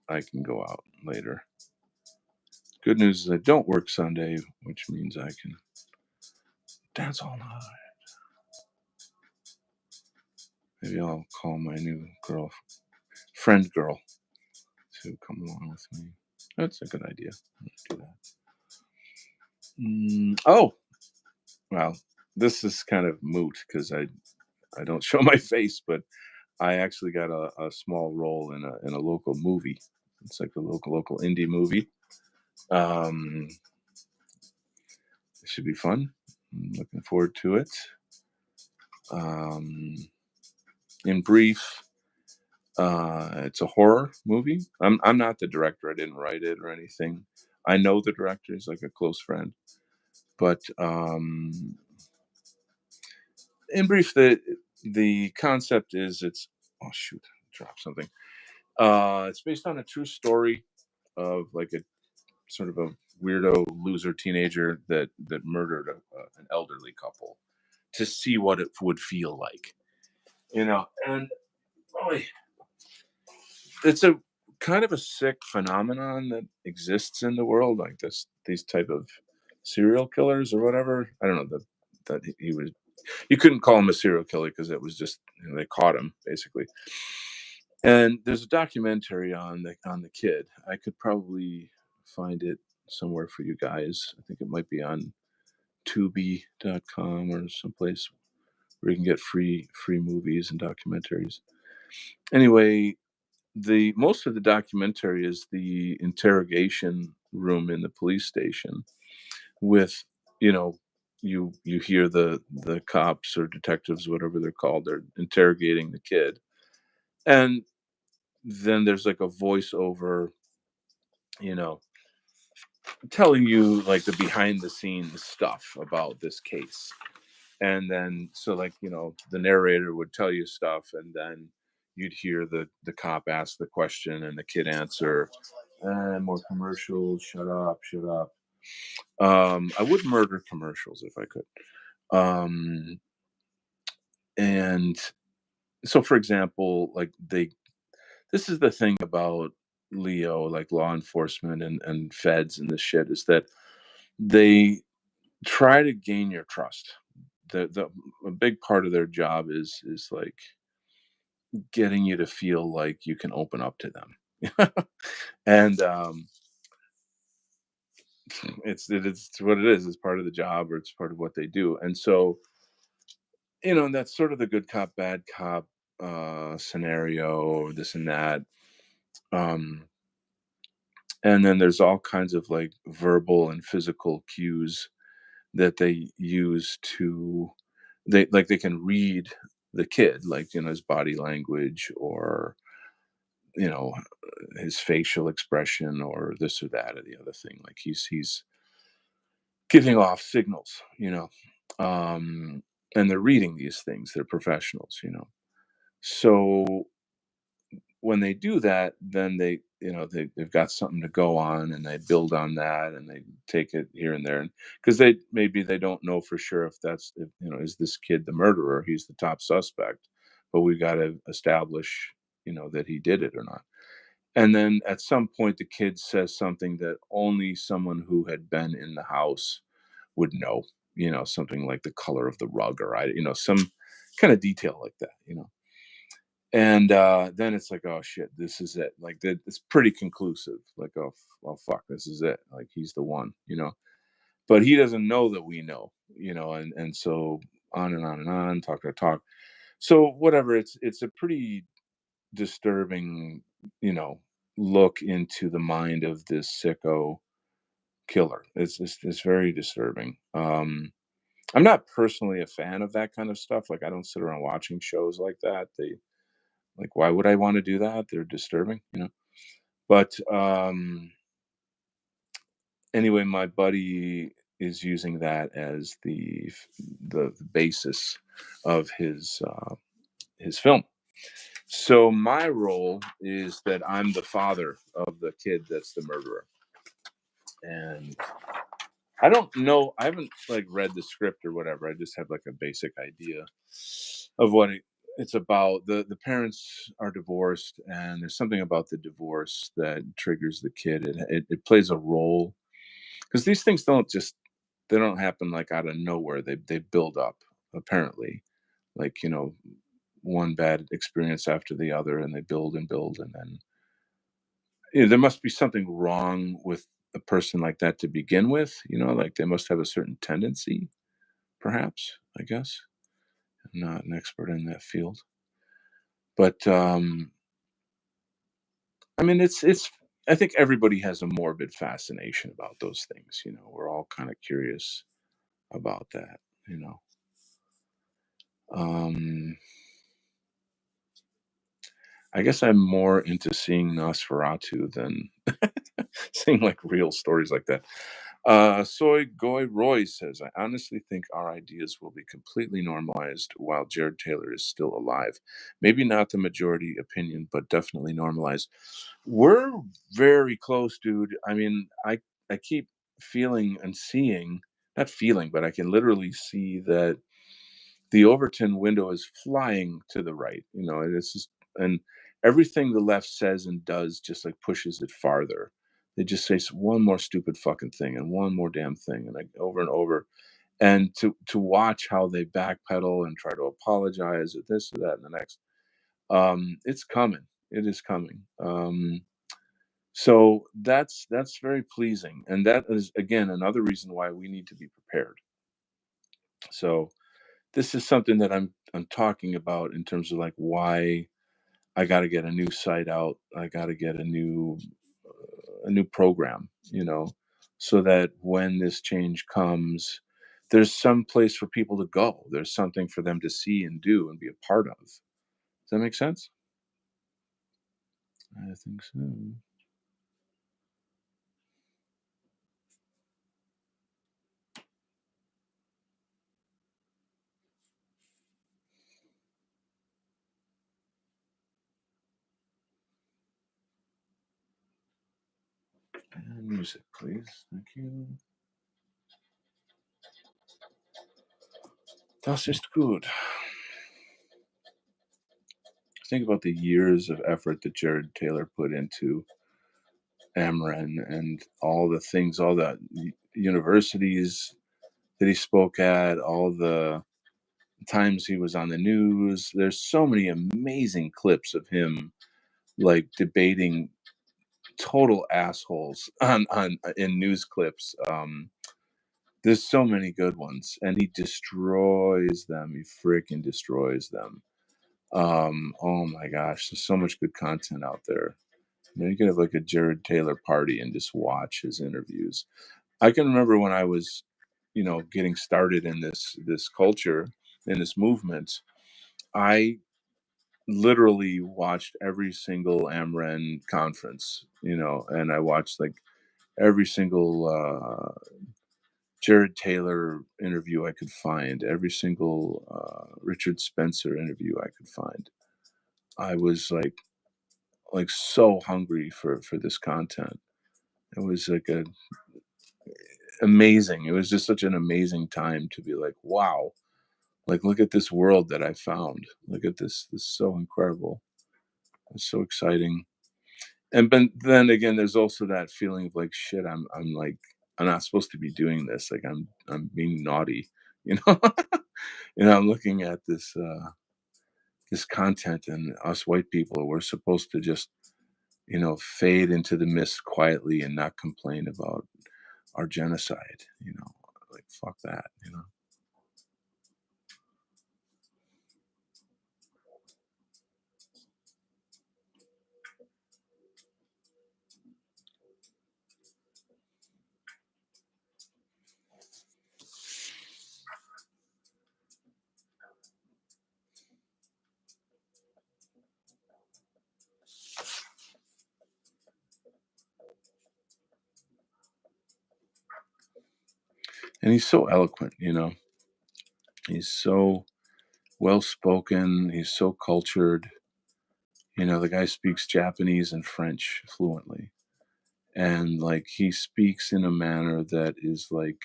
I can go out later. Good news is I don't work Sunday, which means I can dance all night. Maybe I'll call my new friend girl, to come along with me. That's a good idea. Let's do that. Oh, well, this is kind of moot because I don't show my face, but I actually got a small role in a local movie. It's like a local indie movie. Um, it should be fun. I'm looking forward to it. Um, in brief, it's a horror movie. I'm not the director. I didn't write it or anything. I know the director. He's like a close friend. But in brief, the concept is it's oh shoot, drop something. It's based on a true story of like a sort of a weirdo loser teenager that murdered an elderly couple to see what it would feel like, and boy, it's a kind of a sick phenomenon that exists in the world, like these type of serial killers or whatever. I don't know that he was. You couldn't call him a serial killer because it was just they caught him basically. And there's a documentary on the kid. I could probably find it somewhere for you guys. I think it might be on Tubi.com or someplace where you can get free movies and documentaries. Anyway, the most of the documentary is the interrogation room in the police station with, you know, you hear the cops or detectives, whatever they're called, they're interrogating the kid. And then there's like a voiceover, you know, telling you like the behind the scenes stuff about this case. And then so like, the narrator would tell you stuff, and then you'd hear the cop ask the question and the kid answer, more commercials, shut up. I would murder commercials if I could. Um and so for example, like they this is the thing about Leo, like law enforcement and feds and this shit, is that they try to gain your trust. The A big part of their job is like getting you to feel like you can open up to them. And it's what it is. It's part of the job, or it's part of what they do. And so, and that's sort of the good cop, bad cop scenario, or this and that. Um, and then there's all kinds of like verbal and physical cues that they use to they can read the kid, like, his body language, or you know his facial expression, or this or that or the other thing. Like he's giving off signals, and they're reading these things. They're professionals. So when they do that, then they've got something to go on, and they build on that, and they take it here and there, because they don't know for sure if is this kid the murderer. He's the top suspect, but we've got to establish that he did it or not. And then at some point, the kid says something that only someone who had been in the house would know, something like the color of the rug, or some kind of detail like that. And then it's like, oh shit, this is it. Like that, it's pretty conclusive. Like, oh, well, fuck, this is it. Like he's the one. But he doesn't know that we know. And so on and on and on, talk. So whatever, it's a pretty disturbing, you know, look into the mind of this sicko killer. It's very disturbing. I'm not personally a fan of that kind of stuff. Like I don't sit around watching shows like that. Like, why would I want to do that? They're disturbing. But anyway, my buddy is using that as the basis of his film. So my role is that I'm the father of the kid that's the murderer. And I don't know. I haven't like read the script or whatever. I just have like a basic idea of what it's about. The parents are divorced, and there's something about the divorce that triggers the kid. It plays a role, because these things they don't happen like out of nowhere. They build up, apparently, like one bad experience after the other, and they build and build, and then there must be something wrong with a person like that to begin with. Like they must have a certain tendency, perhaps. I guess I'm not an expert in that field, but I mean, it's. I think everybody has a morbid fascination about those things. We're all kind of curious about that. You know, um, I guess I'm more into seeing Nosferatu than seeing like real stories like that. Soy Goy Roy says, I honestly think our ideas will be completely normalized while Jared Taylor is still alive. Maybe not the majority opinion, but definitely normalized. We're very close, dude. I mean, I keep feeling and seeing, not feeling, but I can literally see that the Overton window is flying to the right, and it's just, and everything the left says and does just like pushes it farther. They just say one more stupid fucking thing and one more damn thing, and like over and over. And to watch how they backpedal and try to apologize or this or that and the next, it's coming. It is coming. So that's very pleasing, and that is again another reason why we need to be prepared. So this is something that I'm talking about in terms of like why I got to get a new site out. I got to get a new program, so that when this change comes, there's some place for people to go. There's something for them to see and do and be a part of. Does that make sense? I think so. And music, please. Thank you. Das ist gut. Think about the years of effort that Jared Taylor put into Amren and all the things, all the universities that he spoke at, all the times he was on the news. There's so many amazing clips of him like debating total assholes on in news clips. There's so many good ones, and he destroys them. He freaking destroys them. Oh my gosh, there's so much good content out there. You could have like a Jared Taylor party and just watch his interviews. I can remember when I was, getting started in this culture, in this movement. I literally watched every single Amren conference, and I watched like every single Jared Taylor interview I could find, every single Richard Spencer interview I could find. I was like so hungry for this content. It was like a amazing. It was just such an amazing time to be like, wow, like look at this world that I found. Look at this. This is so incredible. It's so exciting. And but then again, there's also that feeling of like shit. I'm like I'm not supposed to be doing this. Like I'm being naughty. You know. I'm looking at this content, and us white people, we're supposed to just fade into the mist quietly and not complain about our genocide. Like fuck that. And he's so eloquent. He's so well spoken. He's so cultured. The guy speaks Japanese and French fluently. And like he speaks in a manner that is like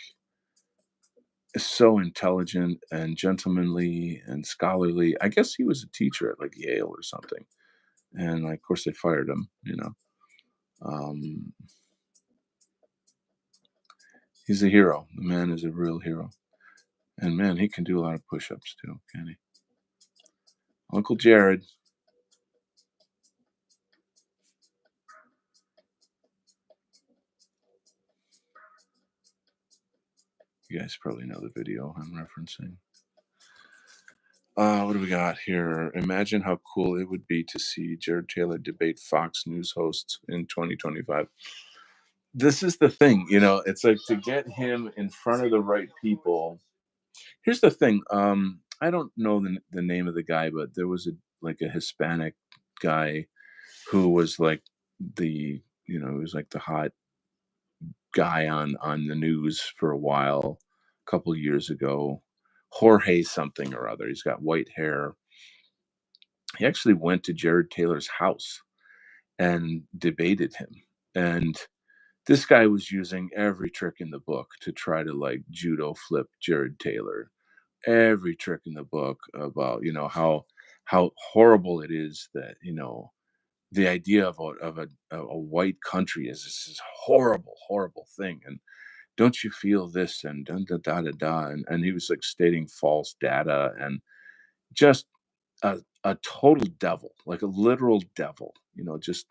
so intelligent and gentlemanly and scholarly. I guess he was a teacher at like Yale or something. And like, of course, they fired him. Um, he's a hero. The man is a real hero. And man, he can do a lot of push ups too, can he? Uncle Jared, you guys probably know the video I'm referencing. What do we got here? Imagine how cool it would be to see Jared Taylor debate Fox News hosts in 2025. This is the thing, it's like to get him in front of the right people. Here's the thing. I don't know the name of the guy, but there was a Hispanic guy who was like he was like the hot guy on the news for a while, a couple years ago. Jorge something or other. He's got white hair. He actually went to Jared Taylor's house and debated him. And this guy was using every trick in the book to try to like judo flip Jared Taylor. Every trick in the book about how horrible it is that the idea of a white country is this horrible horrible thing, and don't you feel this and da da da da da, and he was like stating false data and just a total devil, like a literal devil, just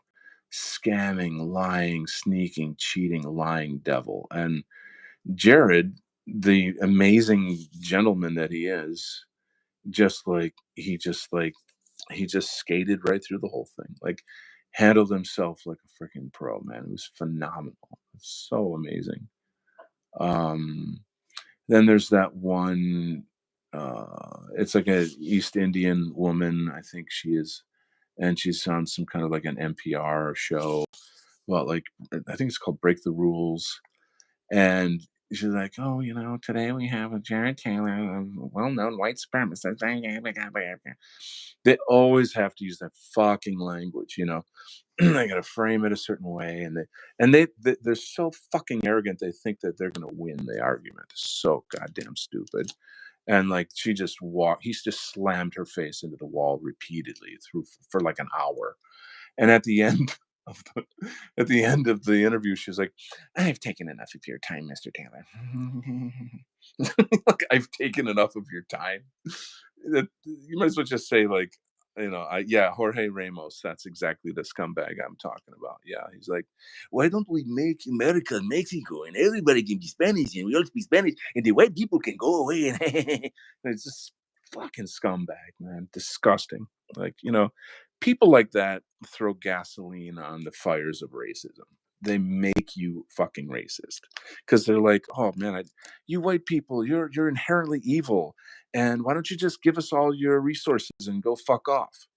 scamming, lying, sneaking, cheating, lying devil. And Jared the amazing gentleman that he is, just like he just skated right through the whole thing. Like, handled himself like a freaking pro, man. It was phenomenal. It's so amazing. Um, then there's that one. It's like a East Indian woman. I think she is, and she's on some kind of like an NPR show. Well, like I think it's called Break the Rules, and she's like, "Oh, today we have a Jared Taylor, a well-known white supremacist." They always have to use that fucking language, They gotta frame it a certain way, they're so fucking arrogant. They think that they're gonna win the argument. It's so goddamn stupid. And like he's just slammed her face into the wall repeatedly through for like an hour. And of the at the end of the interview, she was like, "I've taken enough of your time, Mr. Taylor." Like, I've taken enough of your time. That you might as well just say like, yeah, Jorge Ramos. That's exactly the scumbag I'm talking about. Yeah, he's like, why don't we make America Mexico and everybody can be Spanish and we all speak Spanish and the white people can go away and it's just fucking scumbag, man. Disgusting. Like, people like that throw gasoline on the fires of racism. They make you fucking racist because they're like, "Oh man, you white people, you're inherently evil, and why don't you just give us all your resources and go fuck off?"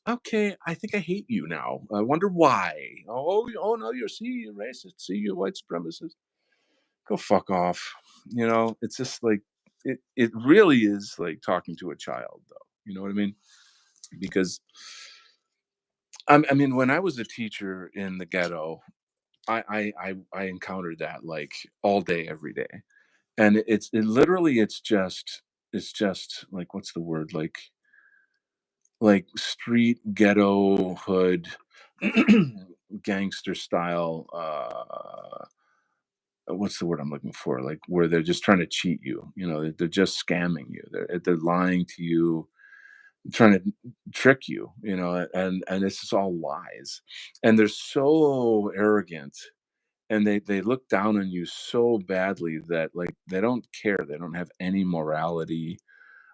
Okay, I think I hate you now. I wonder why. Oh no, you're racist. See, you're white supremacist. Go fuck off. It's just like it really is like talking to a child, though. You know what I mean? Because I mean, when I was a teacher in the ghetto, I encountered that like all day, every day, and it's just like, what's the word, like street ghetto hood gangster style. What's the word I'm looking for? Like where they're just trying to cheat you. They're just scamming you. They're lying to you, trying to trick you. And this is all lies, and they're so arrogant, and they look down on you so badly that like they don't care. They don't have any morality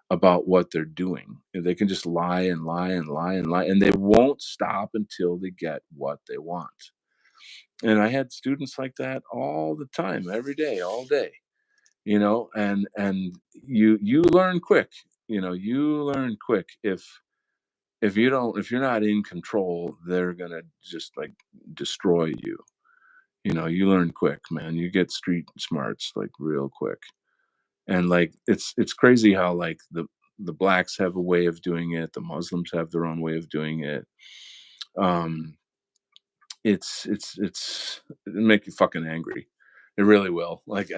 about what they're doing. They can just lie and lie and lie and lie, and they won't stop until they get what they want. And I had students like that all the time, every day, all day. And you learn quick. You learn quick if you're not in control, they're gonna just like destroy you. You learn quick, man. You get street smarts like real quick. And like it's crazy how like the blacks have a way of doing it, the Muslims have their own way of doing it. Um it'll make you fucking angry. It really will. Like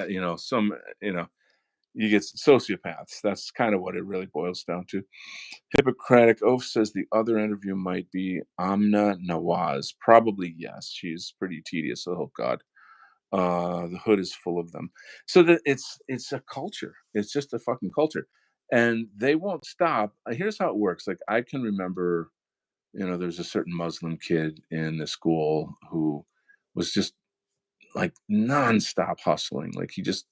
you get sociopaths. That's kind of what it really boils down to. Hippocratic Oath says the other interview might be Amna Nawaz. Probably yes. She's pretty tedious. Oh God. The hood is full of them. So that it's a culture. It's just a fucking culture, and they won't stop. Here's how it works. Like I can remember, there's a certain Muslim kid in the school who was just like nonstop hustling. Like he just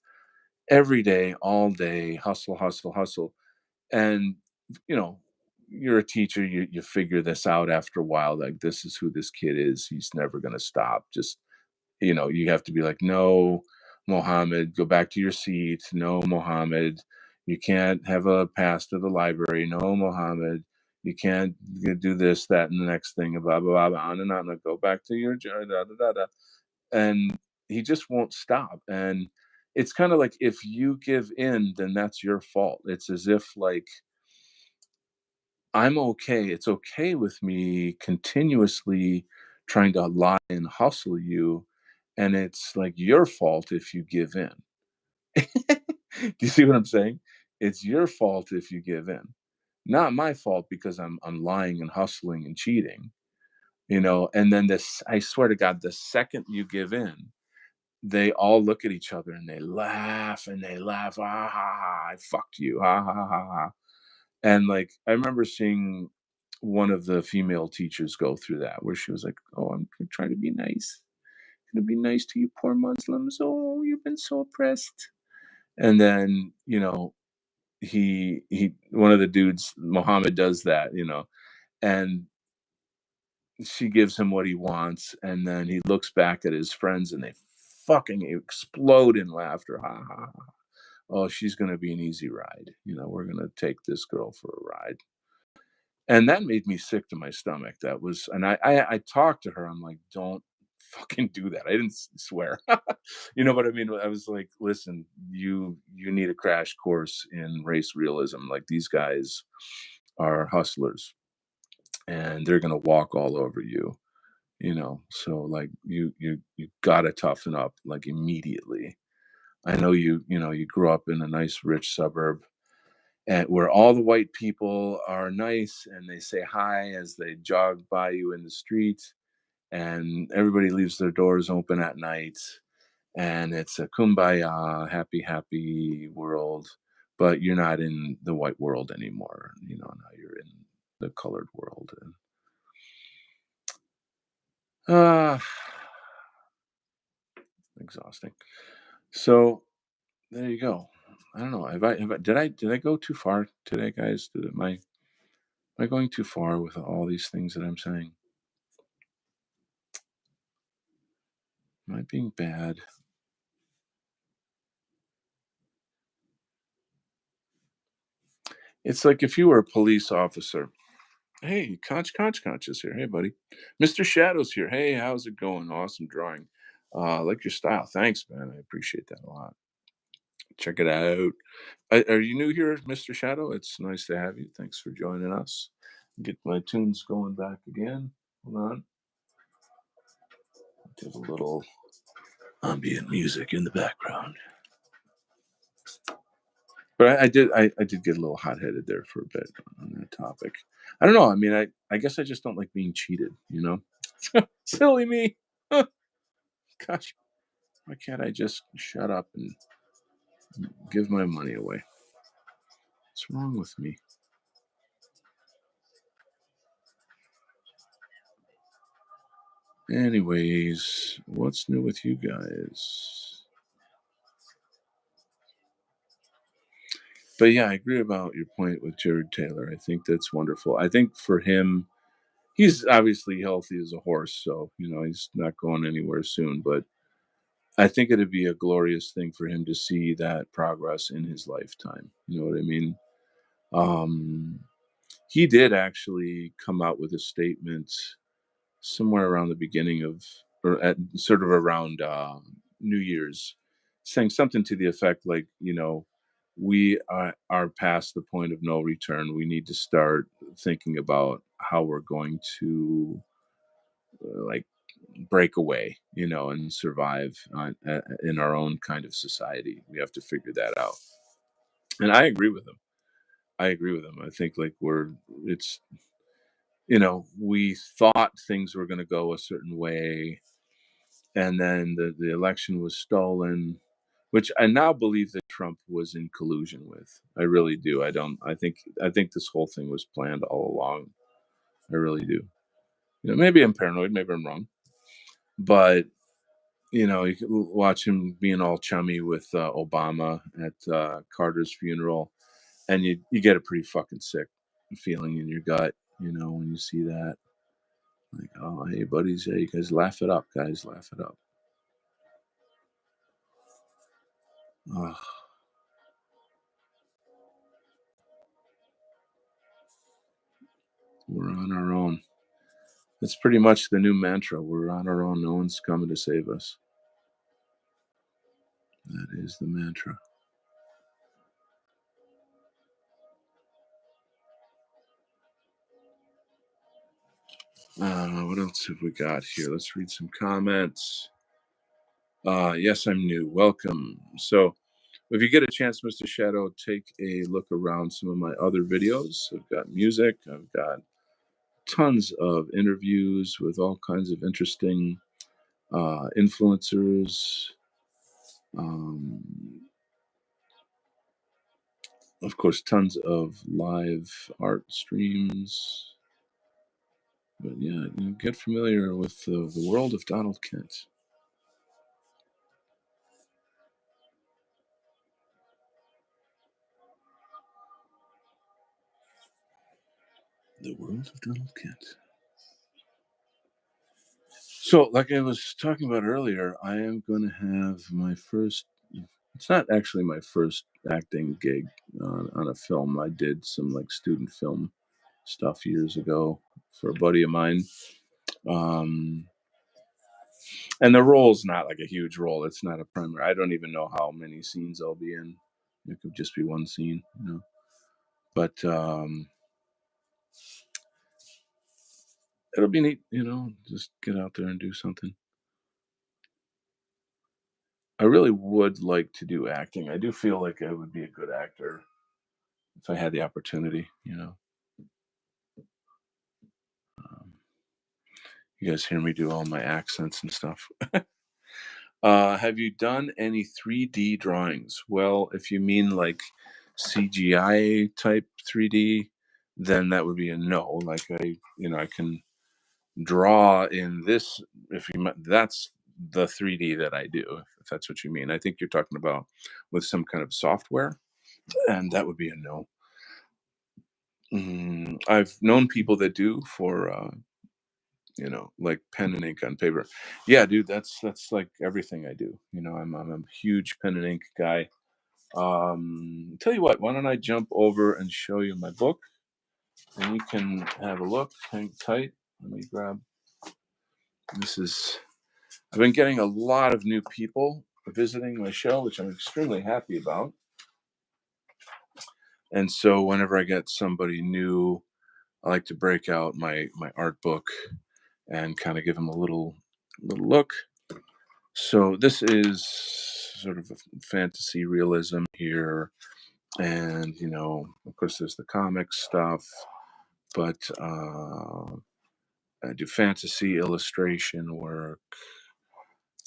every day, all day, hustle, hustle, hustle, and you know. You're a teacher, you figure this out after a while, like this is who this kid is. He's never gonna stop. Just you have to be like, no, Mohammed, go back to your seat. No, Mohammed, you can't have a pass to the library. No, Mohammed, you can't do this, that, and the next thing, blah, blah, blah, blah, on and on. Go back to your, da, da, da, da. And he just won't stop. And it's kind of like if you give in, then that's your fault. It's as if like, I'm okay. It's okay with me continuously trying to lie and hustle you. And it's like your fault if you give in. Do you see what I'm saying? It's your fault if you give in. Not my fault because I'm lying and hustling and cheating, and then this I swear to God, the second you give in, they all look at each other and they laugh and they laugh. Ah ha ha, I fucked you. Ha ha ha ha. And, like, I remember seeing one of the female teachers go through that where she was like, "Oh, I'm trying to be nice. Gonna be nice to you poor Muslims. Oh, you've been so oppressed." And then, he one of the dudes, Mohammed, does that, and she gives him what he wants, and then he looks back at his friends and they fucking explode in laughter. Ha ha ha. Oh, she's gonna be an easy ride. We're gonna take this girl for a ride. And that made me sick to my stomach. That was, and I talked to her. I'm like, don't fucking do that. I didn't swear, but I mean, I was like, listen, you need a crash course in race realism. Like, these guys are hustlers, and they're gonna walk all over you. So like, you gotta toughen up like immediately. I know you grew up in a nice rich suburb, and where all the white people are nice and they say hi as they jog by you in the street, and everybody leaves their doors open at night, and it's a kumbaya, happy, happy world. But you're not in the white world anymore. Now you're in the colored world. And uh exhausting. So there you go. I don't know. Did I go too far today, guys? Am I going too far with all these things that I'm saying? Am I being bad? It's like if you were a police officer. Hey, Conch is here. Hey, buddy. Mr. Shadow's here. Hey, how's it going? Awesome drawing. Like your style. Thanks, man. I appreciate that a lot. Check it out. Are you new here, Mr. Shadow? It's nice to have you. Thanks for joining us. Get my tunes going back again. Hold on. Give a little ambient music in the background. But I did get a little hot headed there for a bit on that topic. I don't know. I mean, I guess I just don't like being cheated. Silly me. Gosh, why can't I just shut up and give my money away? What's wrong with me? Anyways, what's new with you guys? But yeah, I agree about your point with Jared Taylor. I think that's wonderful. I think for him, he's obviously healthy as a horse, so he's not going anywhere soon. But I think it'd be a glorious thing for him to see that progress in his lifetime. You know what I mean? Um, he did actually come out with a statement somewhere around the beginning of, or at sort of around New Year's, saying something to the effect like, we are past the point of no return. We need to start thinking about how we're going to like break away, and survive in our own kind of society. We have to figure that out. And I agree with him. I agree with him. I think like it's, we thought things were going to go a certain way, and then the election was stolen, which I now believe that Trump was in collusion with. I really do. I don't. I think this whole thing was planned all along. I really do. Maybe I'm paranoid. Maybe I'm wrong. But you can watch him being all chummy with Obama at Carter's funeral, and you get a pretty fucking sick feeling in your gut. When you see that, like, oh, hey, buddies, hey, you guys, laugh it up, guys, laugh it up. Oh, we're on our own. That's pretty much the new mantra. We're on our own. No one's coming to save us. That is the mantra. What else have we got here? Let's read some comments. Yes, I'm new. Welcome. So, if you get a chance, Mr. Shadow, take a look around some of my other videos. I've got music. I've got tons of interviews with all kinds of interesting influencers. Um, of course, tons of live art streams. But yeah, get familiar with the world of Donald Kent. The world of Donald Kent. So, like I was talking about earlier, I am going to have my first. It's not actually my first acting gig on a film. I did some like student film stuff years ago for a buddy of mine. Um, and the role's not like a huge role. It's not a primary. I don't even know how many scenes I'll be in. It could just be one scene, you know. But it'll be neat, you know. Just get out there and do something. I really would like to do acting. I do feel like I would be a good actor if I had the opportunity, you know. Um, you guys hear me do all my accents and stuff. Have you done any 3D drawings? Well, if you mean like CGI type 3D, then that would be a no. Like I can draw in this. That's the 3D that I do. If that's what you mean, I think you're talking about with some kind of software, and that would be a no. I've known people that do for like pen and ink on paper. Yeah, dude, that's like everything I do. I'm a huge pen and ink guy. Tell you what, why don't I jump over and show you my book, and you can have a look. Hang tight. Let me grab. This is. I've been getting a lot of new people visiting my show, which I'm extremely happy about. And so whenever I get somebody new, I like to break out my art book and kind of give them a little look. So this is sort of a fantasy realism here, and of course, there's the comic stuff, but I do fantasy illustration work,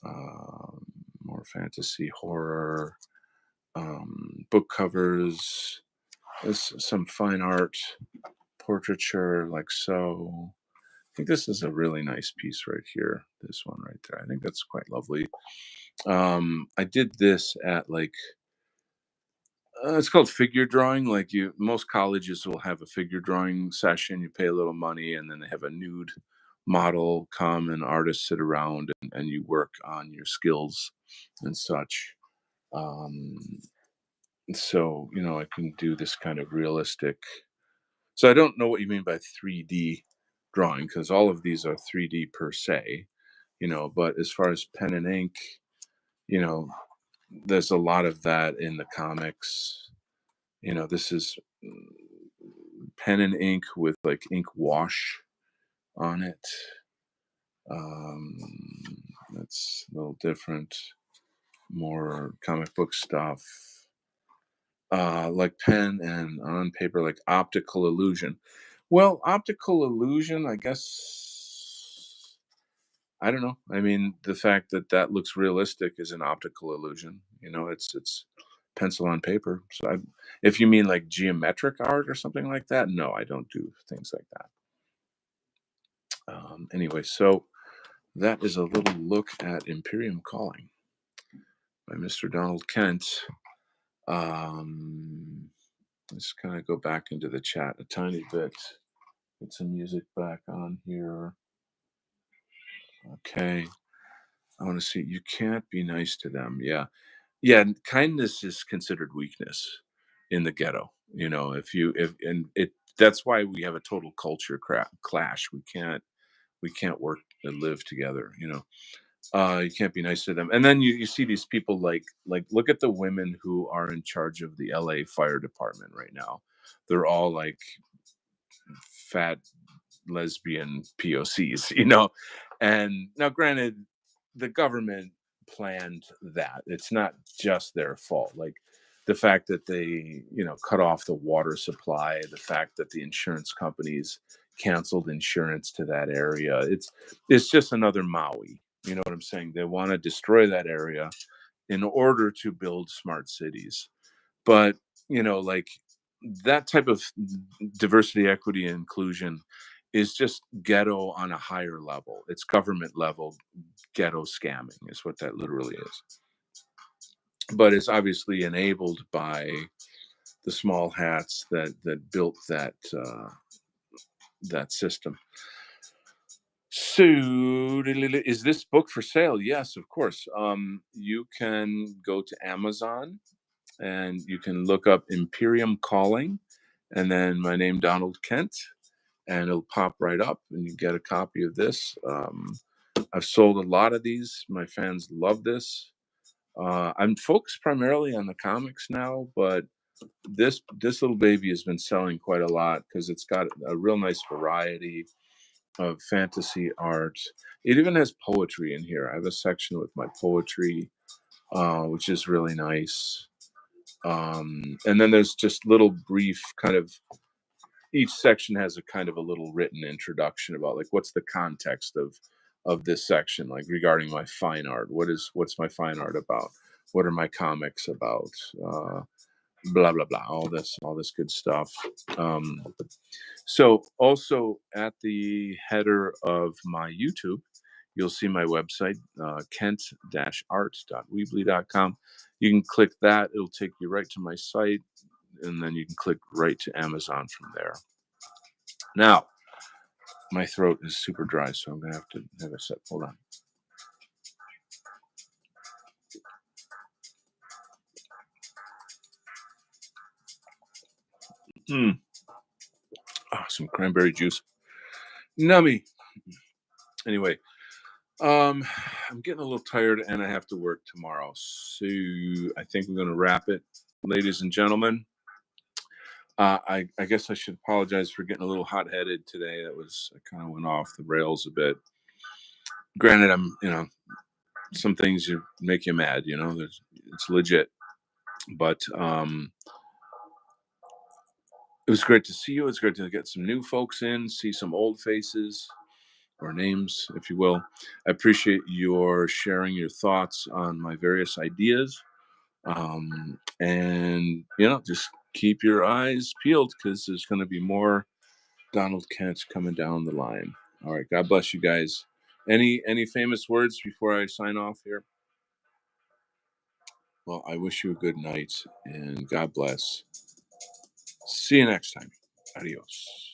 um, more fantasy horror, book covers, there's some fine art, portraiture, like so. I think this is a really nice piece right here. This one right there. I think that's quite lovely. I did this at like it's called figure drawing. Like most colleges will have a figure drawing session. You pay a little money, and then they have a nude model come and artists sit around and you work on your skills and such. Um, so I can do this kind of realistic. So I don't know what you mean by 3D drawing because all of these are 3D per se. But as far as pen and ink, you know, there's a lot of that in the comics. This is pen and ink with like ink wash on it. Um, that's a little different, more comic book stuff. Like pen and on paper, like optical illusion. Well, optical illusion, I guess. I don't know. I mean, the fact that that looks realistic is an optical illusion. It's pencil on paper. So, if you mean like geometric art or something like that, no, I don't do things like that. Anyway, so that is a little look at Imperium Calling by Mr. Donald Kent. Um, let's kind of go back into the chat a tiny bit. Get some music back on here. Okay. I want to see. You can't be nice to them. Yeah. Yeah, and kindness is considered weakness in the ghetto. If and it that's why we have a total culture clash. We can't work and live together. You can't be nice to them. And then you see these people like look at the women who are in charge of the LA fire department right now. They're all like fat lesbian POCs, And now, granted, the government planned that. It's not just their fault. Like the fact that they, cut off the water supply, the fact that the insurance companies canceled insurance to that area. It's just another Maui. You know what I'm saying? They want to destroy that area in order to build smart cities. But, like that type of diversity, equity, and inclusion is just ghetto on a higher level. It's government level ghetto scamming, is what that literally is. But it's obviously enabled by the small hats that built that system. So, is this book for sale? Yes, of course. You can go to Amazon and you can look up Imperium Calling and then my name, Donald Kent, and it'll pop right up and you get a copy of this. I've sold a lot of these. My fans love this. I'm focused primarily on the comics now, but this little baby has been selling quite a lot because it's got a real nice variety of fantasy art. It even has poetry in here. I have a section with my poetry, which is really nice. And then there's just little brief kind of each section has a kind of a little written introduction about like what's the context of this section, like regarding my fine art. What's my fine art about? What are my comics about? Blah blah blah. All this good stuff. Um, so also at the header of my YouTube, you'll see my website, kent-art.weebly.com. You can click that; it'll take you right to my site, and then you can click right to Amazon from there. Now, my throat is super dry, so I'm gonna have to have a sip. Hold on. Mm. Oh, some cranberry juice. Nummy. Anyway, I'm getting a little tired and I have to work tomorrow. So I think we're gonna wrap it. Ladies and gentlemen, I guess I should apologize for getting a little hot headed today. I kind of went off the rails a bit. Granted, some things make you mad, it's legit. But it was great to see you. It's great to get some new folks in, see some old faces or names, if you will. I appreciate your sharing your thoughts on my various ideas. And just keep your eyes peeled because there's going to be more Donald Kent coming down the line. All right, God bless you guys. Any famous words before I sign off here? Well, I wish you a good night and God bless. See you next time. Adios.